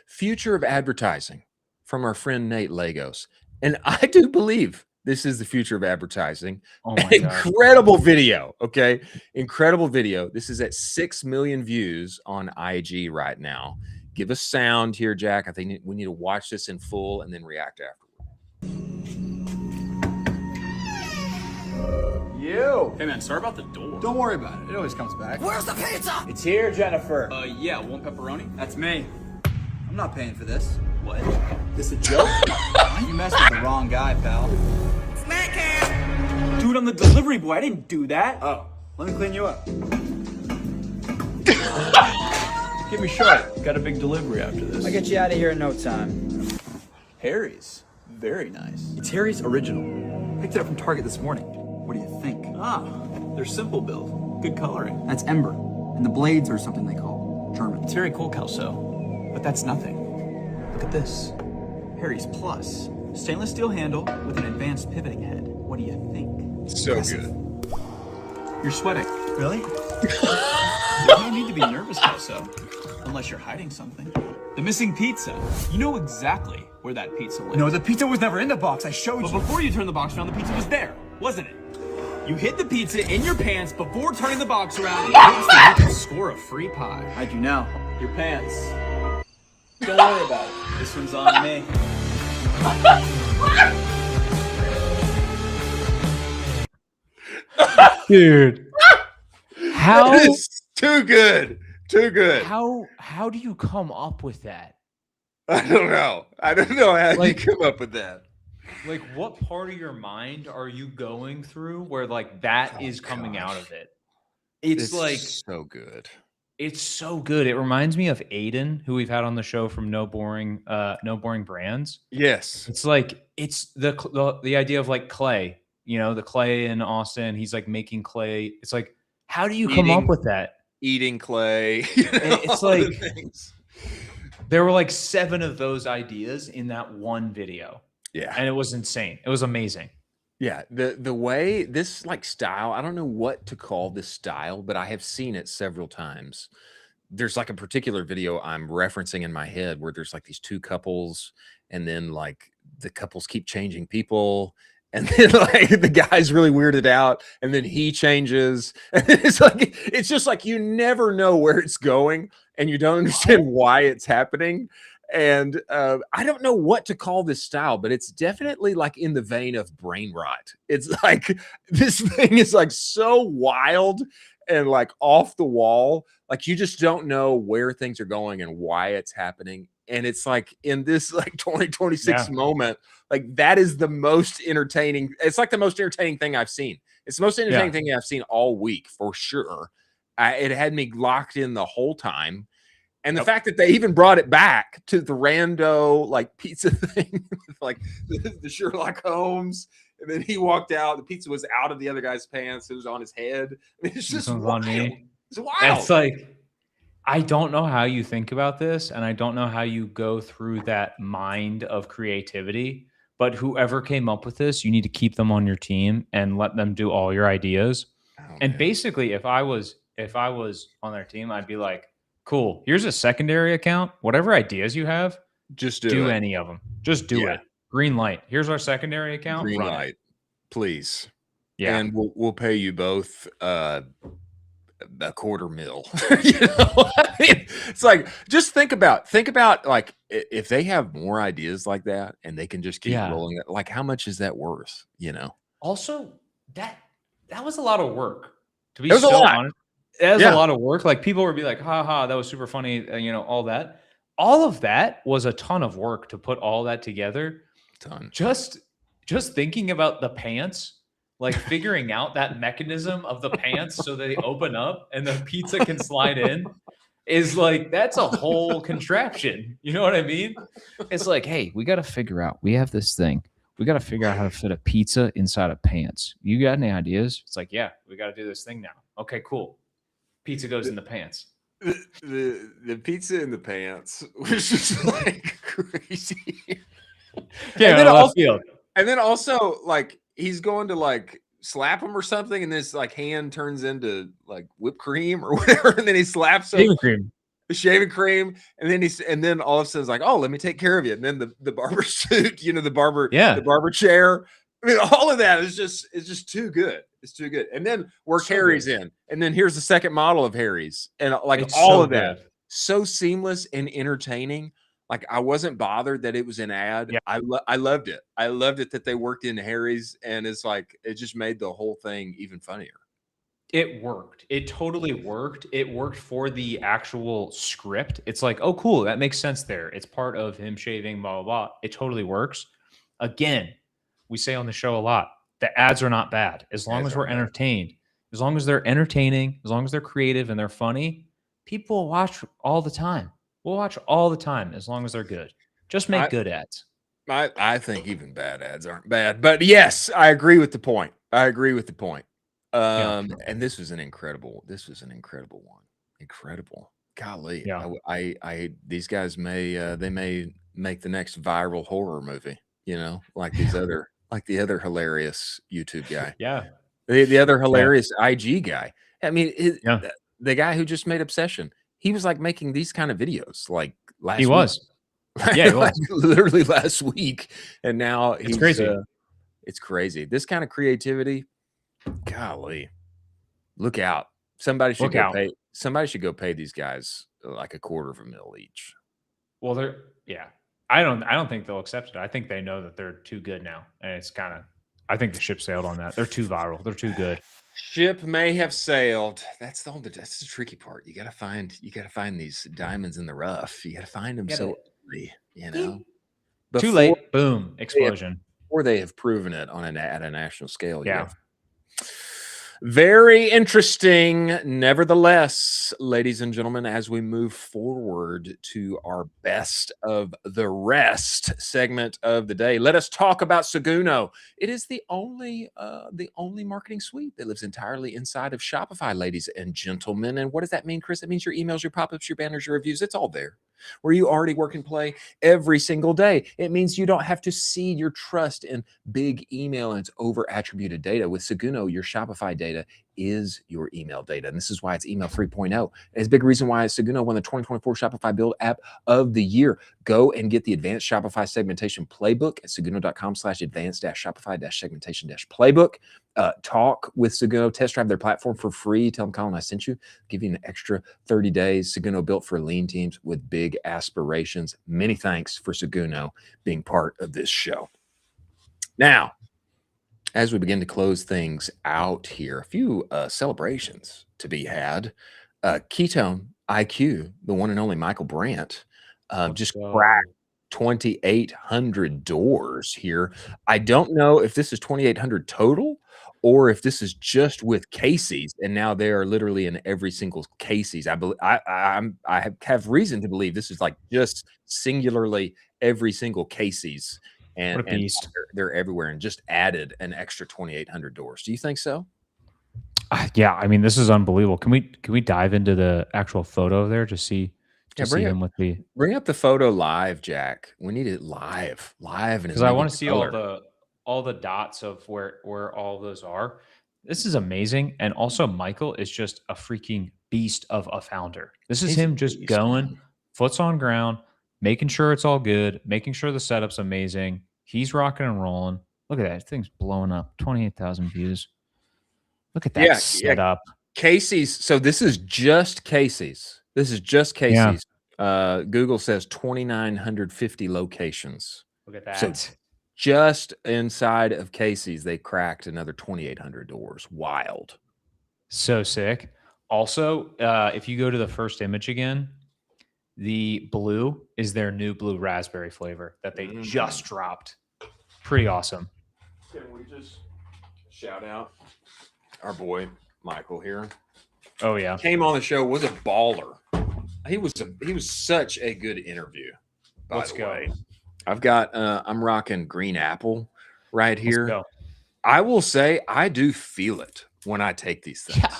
Future of advertising from our friend Nate Lagos. And I do believe this is the future of advertising. Oh my God. Incredible video. Okay. Incredible video. This is at 6 million views on IG right now. Give us sound here, Jack. I think we need to watch this in full and then react afterward. You. Hey man, sorry about the door. Don't worry about it. It always comes back. Where's the pizza? It's here, Jennifer. Yeah, one pepperoni. That's me. I'm not paying for this. What? This a joke? You messed with the wrong guy, pal. Snack can. Dude, I'm the delivery boy. I didn't do that. Oh, let me clean you up. Give me short. Got a big delivery after this. I'll get you out of here in no time. Harry's. Very nice. It's Harry's original. Picked it up from Target this morning. What do you think? They're simple build. Good coloring. That's Ember. And the blades are something they call German. It's very cool, Kelso. But that's nothing. Look at this. Harry's Plus. Stainless steel handle with an advanced pivoting head. What do you think? So good. You're sweating. Really? There's no need to be nervous, Kelso. Unless you're hiding something. The missing pizza. You know exactly where that pizza went. No, the pizza was never in the box. I showed you. But before you turned the box around, the pizza was there, wasn't it? You hid the pizza in your pants before turning the box around in hopes that you could score a free pie. I do now. Your pants. Don't worry about it. This one's on me. Dude. How That is too good. Too good. How do you come up with that? I don't know. I don't know how Like- you come up with that. Like, what part of your mind are you going through where like that Oh, is coming gosh. out of it? It's like so good. it's so good. It reminds me of Aiden, who we've had on the show from No Boring Brands. Yes. It's like it's the idea of like clay, you know, the clay in Austin. He's like making clay. It's like, how do you come up with that? Eating clay. You know, It's all the like- things. There were like 7 of those ideas in that one video. Yeah. And it was insane. It was amazing. Yeah, the way this like style, I don't know what to call this style, but I have seen it several times. There's like a particular video I'm referencing in my head where there's like these 2 couples, and then like the couples keep changing people, and then like the guy's really weirded out, and then he changes, and it's just like you never know where it's going, and you don't understand why it's happening. And I don't know what to call this style, but it's definitely like in the vein of brain rot. It's like this thing is like so wild and like off the wall. Like you just don't know where things are going and why it's happening. And it's like in this like 2026 moment, like that is the most entertaining. It's like the most entertaining thing I've seen. It's the most entertaining thing I've seen all week for sure. It had me locked in the whole time. And the fact that they even brought it back to the rando like pizza thing with like the Sherlock Holmes, and then he walked out. The pizza was out of the other guy's pants. It was on his head. I mean, it's just wild. It's wild. It's like, I don't know how you think about this, and I don't know how you go through that mind of creativity. But whoever came up with this, you need to keep them on your team and let them do all your ideas. And basically, if I was on their team, I'd be like, cool, here's a secondary account. Whatever ideas you have, just do any of them. Just do it. Green light. Here's our secondary account. Green light, please. Yeah, and we'll pay you both $250,000. You know, I mean, it's like just think about like if they have more ideas like that and they can just keep rolling it. Like, how much is that worth? You know. Also, that was a lot of work. To be so honest. It was a lot of work. Like people would be like, "Ha ha, that was super funny." You know, all that. All of that was a ton of work to put all that together. Just thinking about the pants, like figuring out that mechanism of the pants so they open up and the pizza can slide in, is like that's a whole contraption. You know what I mean? It's like, hey, we got to figure out. We have this thing. We got to figure out how to fit a pizza inside of pants. You got any ideas? It's like, yeah, we got to do this thing now. Okay, cool. Pizza goes in the pants. The pizza in the pants was just like crazy. Yeah, and then also like he's going to like slap him or something, and this like hand turns into like whipped cream or whatever, and then he slaps him. Shaving cream, and then all of a sudden it's like, oh, let me take care of you. And then the barber suit, you know, the barber chair. I mean, all of that is just too good. It's too good. And then work Harry's in, and then here's the second model of Harry's, and like it's all of that, so seamless and entertaining. Like I wasn't bothered that it was an ad. Yeah. I loved it. I loved it that they worked in Harry's, and it's like it just made the whole thing even funnier. It worked. It totally worked. It worked for the actual script. It's like, oh, cool. That makes sense there. It's part of him shaving, blah, blah, blah. It totally works. Again, we say on the show a lot, the ads are not bad. As long as we're entertained, as long as they're entertaining, as long as they're creative and they're funny, people will watch all the time. We'll watch all the time as long as they're good. Just make good ads. I think even bad ads aren't bad. But yes, I agree with the point. And this was an incredible one. Incredible. Golly. Yeah. I these guys they may make the next viral horror movie, you know, like the other hilarious YouTube guy. Yeah. The other hilarious IG guy. I mean, Yeah. the guy who just made Obsession, he was like making these kind of videos like last He week. was. Yeah, he was. Like, literally last week. And now It's crazy. It's crazy. This kind of creativity, golly, look out. Somebody should go pay these guys like $250,000 each. Well, I don't think they'll accept it. I think they know that they're too good now. And it's kind of, I think the ship sailed on that. They're too viral. They're too good. Ship may have sailed. That's the tricky part. You gotta find these diamonds in the rough. You gotta find them so early, you know. Too late. Boom. Explosion. Or they have proven it at a national scale. Yeah. Very interesting. Nevertheless, ladies and gentlemen, as we move forward to our best of the rest segment of the day, let us talk about Seguno. It is the only marketing suite that lives entirely inside of Shopify, ladies and gentlemen. And what does that mean, Chris? It means your emails, your pop-ups, your banners, your reviews. It's all there where you already work and play every single day. It means you don't have to seed your trust in big email and its over-attributed data. With Seguno, your Shopify data is your email data. And this is why it's email 3.0. And it's a big reason why Seguno won the 2024 Shopify Build App of the Year. Go and get the Advanced Shopify Segmentation Playbook at seguno.com/advanced-shopify-segmentation-playbook. Talk with Seguno, test drive their platform for free. Tell them Colin I sent you. Give you an extra 30 days. Seguno built for lean teams with big aspirations. Many thanks for Seguno being part of this show. Now, as we begin to close things out here, a few celebrations to be had. Ketone IQ, the one and only Michael Brandt, just cracked 2,800 doors here. I don't know if this is 2,800 total or if this is just with Casey's, and now they are literally in every single Casey's. I have reason to believe this is like just singularly every single Casey's. And, what a beast. And they're everywhere and just added an extra 2,800 doors. Do you think so? Yeah, I mean, this is unbelievable. Can we dive into the actual photo there to see him with the bring up the photo live, Jack. We need it live, because I want to see all the dots of where all those are. This is amazing, and also Michael is just a freaking beast of a founder. This is him just going foots on ground, making sure it's all good, making sure the setup's amazing. He's rocking and rolling. Look at that. Thing's blowing up. 28,000 views. Look at that setup. Casey's. So this is just Casey's. Google says 2,950 locations. Look at that. So just inside of Casey's, they cracked another 2,800 doors. Wild. So sick. Also, if you go to the first image again, the blue is their new blue raspberry flavor that they just dropped. Pretty awesome. Can we just shout out our boy Michael here? Oh yeah, came on the show, was a baller. He was such a good interview. By the way, I've got I'm rocking green apple right here. Let's go. I will say I do feel it when I take these things. Yeah.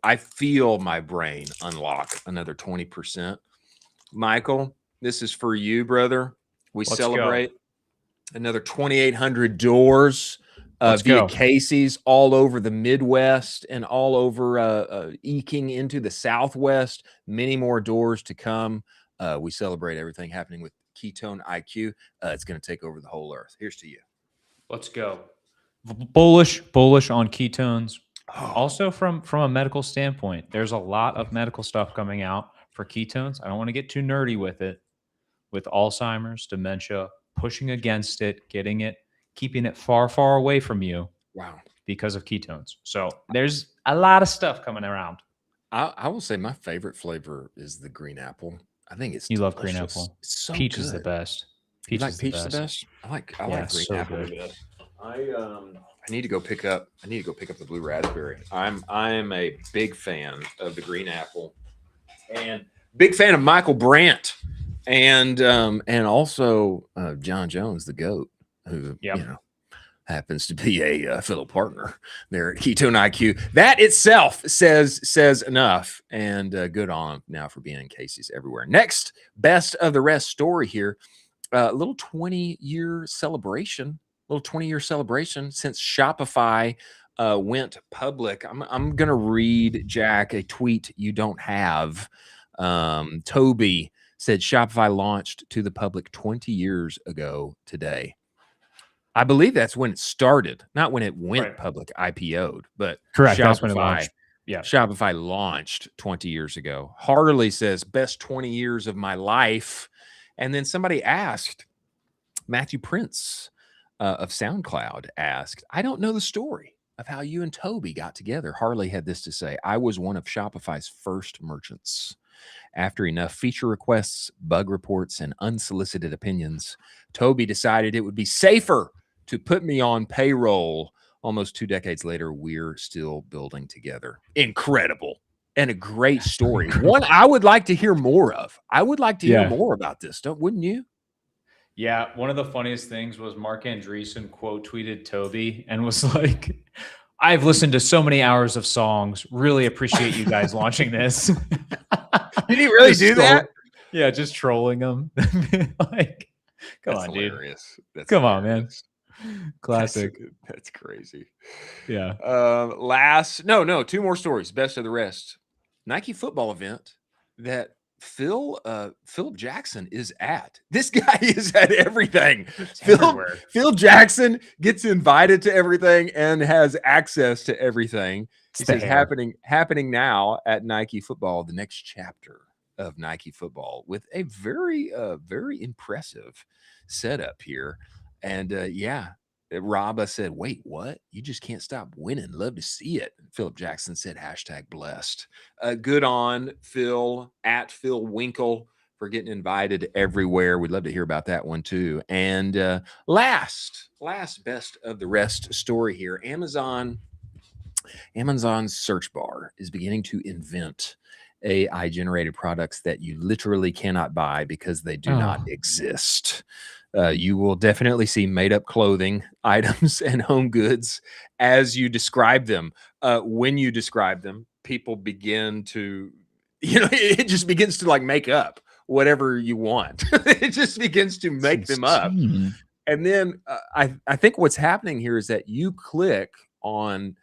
I feel my brain unlock another 20%. Michael, this is for you, brother. Let's celebrate another 2,800 doors via Casey's all over the Midwest and all over eking into the Southwest. Many more doors to come. We celebrate everything happening with Ketone IQ. It's going to take over the whole earth. Here's to you. Let's go. Bullish on ketones. Also, from a medical standpoint, there's a lot of medical stuff coming out for ketones. I don't want to get too nerdy with it. With Alzheimer's, dementia, pushing against it, keeping it far, far away from you. Wow. Because of ketones. So there's a lot of stuff coming around. I will say my favorite flavor is the green apple. I think it's delicious. Love green apple. It's so peach good. is the best. Peach is the best. I like green apple. Good. I need to go pick up the blue raspberry. I'm a big fan of the green apple and big fan of Michael Brandt and also John Jones, the GOAT, who happens to be a fellow partner there at Ketone IQ. That itself says enough, and good on him now for being in Casey's everywhere. Next, best of the rest story here, a little 20-year celebration little 20-year celebration since Shopify went public. I'm going to read, Jack, a tweet you don't have. Toby said Shopify launched to the public 20 years ago today. I believe that's when it started, not when it went public, IPO'd, but correct. Shopify, that's when it launched. Yeah. Shopify launched 20 years ago. Harley says, best 20 years of my life. And then somebody asked, Matthew Prince of SoundCloud asked, I don't know the story of how you and Toby got together. Harley had this to say, I was one of Shopify's first merchants. After enough feature requests, bug reports, and unsolicited opinions, Toby decided it would be safer to put me on payroll. Almost 2 decades later, we're still building together. Incredible. And a great story. One I would like to hear more of. I would like to hear more about this, wouldn't you? Yeah. One of the funniest things was Mark Andreessen quote tweeted Toby and was like, I've listened to so many hours of songs. Really appreciate you guys launching this. Did he really do that? Yeah, just trolling him. Like, come on, hilarious. dude. That's come hilarious. On, man. Classic. That's crazy. Yeah. Two more stories. Best of the rest. Nike football event that Philip Jackson is at. This guy is at everything. Phil Jackson gets invited to everything and has access to everything. He says happening now at Nike football, the next chapter of Nike football with a very impressive setup here. And Rabba said, wait, what? You just can't stop winning. Love to see it. Philip Jackson said, #blessed. Good on Phil, at Phil Winkle, for getting invited everywhere. We'd love to hear about that one too. And last best of the rest story here. Amazon's search bar is beginning to invent AI generated products that you literally cannot buy because they do not exist. You will definitely see made up clothing items and home goods as you describe them. When you describe them, people begin to, it just begins to like make up whatever you want. It just begins to make them up. And then I think what's happening here is that you click on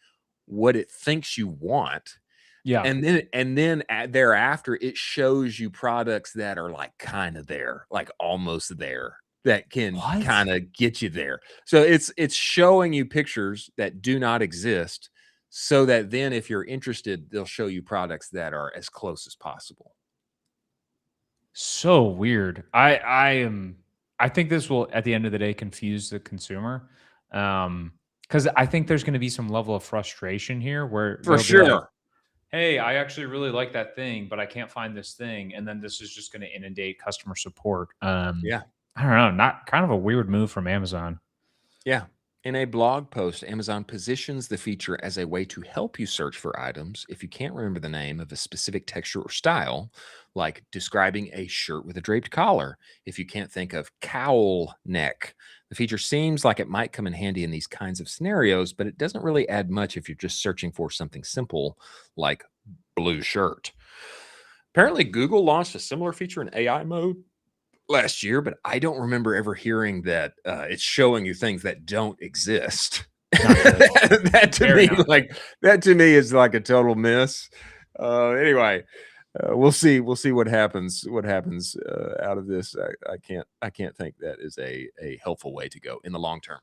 what it thinks you want. Yeah. And then thereafter, it shows you products that are like kind of there, like almost there, that can kind of get you there. So it's showing you pictures that do not exist, so that then if you're interested, they'll show you products that are as close as possible. So weird. I think this will, at the end of the day, confuse the consumer. Because I think there's going to be some level of frustration here where for sure, like, hey, I actually really like that thing, but I can't find this thing. And then this is just going to inundate customer support. Yeah. I don't know, not kind of a weird move from Amazon. Yeah. In a blog post, Amazon positions the feature as a way to help you search for items if you can't remember the name of a specific texture or style, like describing a shirt with a draped collar. If you can't think of cowl neck, the feature seems like it might come in handy in these kinds of scenarios, but it doesn't really add much if you're just searching for something simple like blue shirt. Apparently, Google launched a similar feature in AI mode last year, but I don't remember ever hearing that it's showing you things that don't exist. that to me is like a total miss. Anyway, we'll see what happens out of this. I can't think that is a helpful way to go in the long term.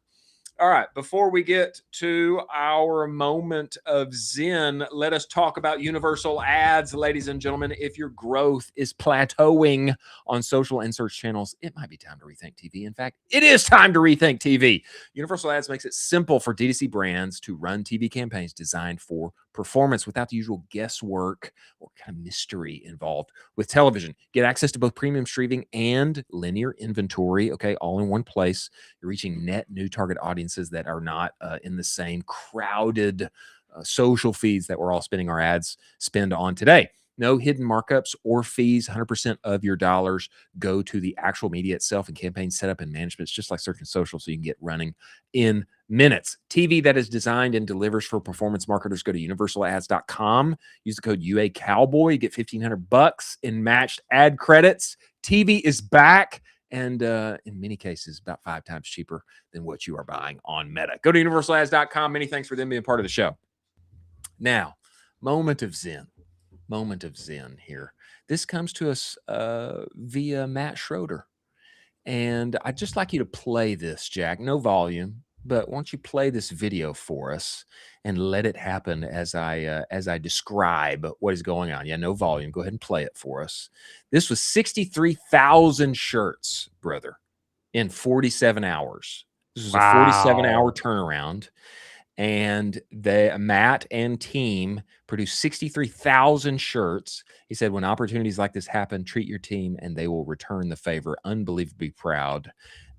All right, before we get to our moment of zen, let us talk about universal ads. Ladies and gentlemen, if your growth is plateauing on social and search channels, it might be time to rethink TV. In fact, it is time to rethink TV. Universal ads makes it simple for D2C brands to run TV campaigns designed for performance without the usual guesswork or kind of mystery involved. With television, get access to both premium streaming and linear inventory, okay, all in one place. You're reaching net new target audiences that are not in the same crowded social feeds that we're all spending our ads spend on today. No hidden markups or fees. 100% of your dollars go to the actual media itself and campaign setup and management. It's just like search and social, so you can get running in minutes. TV that is designed and delivers for performance marketers. Go to universalads.com. Use the code UA Cowboy. You get $1,500 in matched ad credits. TV is back, and in many cases, about 5 times cheaper than what you are buying on Meta. Go to universalads.com. Many thanks for them being part of the show. Now, moment of zen here. This comes to us via Matt Schroeder. And I'd just like you to play this, Jack. No volume, but why don't you play this video for us and let it happen as I describe what is going on. Yeah, no volume. Go ahead and play it for us. This was 63,000 shirts, brother, in 47 hours. This was a 47-hour turnaround. And Matt and team produced 63,000 shirts. He said, when opportunities like this happen, treat your team and they will return the favor. Unbelievably proud.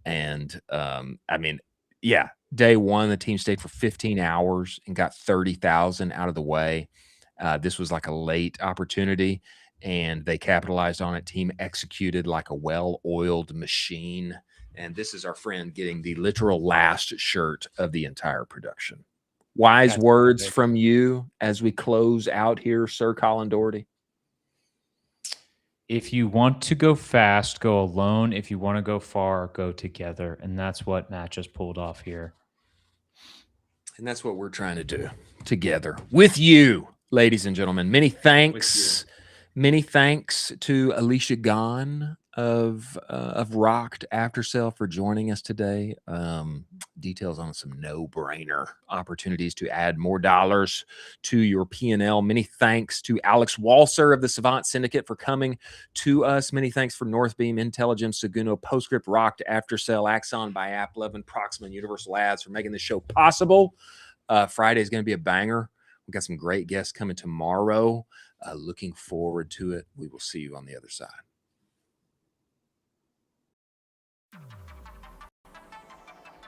And I mean, yeah, day one, the team stayed for 15 hours and got 30,000 out of the way. This was like a late opportunity and they capitalized on it. Team executed like a well-oiled machine. And this is our friend getting the literal last shirt of the entire production. Wise words from you as we close out here, Sir Colin Doherty. If you want to go fast, go alone. If you want to go far, go together. And that's what Matt just pulled off here. And that's what we're trying to do together with you, ladies and gentlemen. Many thanks. Many thanks to Alicia Gahn of Rocked After Sale for joining us today. Details on some no-brainer opportunities to add more dollars to your P&L. Many thanks to Alex Walser of the Savant Syndicate for coming to us. Many thanks for Northbeam, Intelligence, Seguno, Postscript, Rocked After Sale, Axon by App11, Proxima, and Universal Ads for making this show possible. Friday is going to be a banger. We've got some great guests coming tomorrow. Looking forward to it. We will see you on the other side.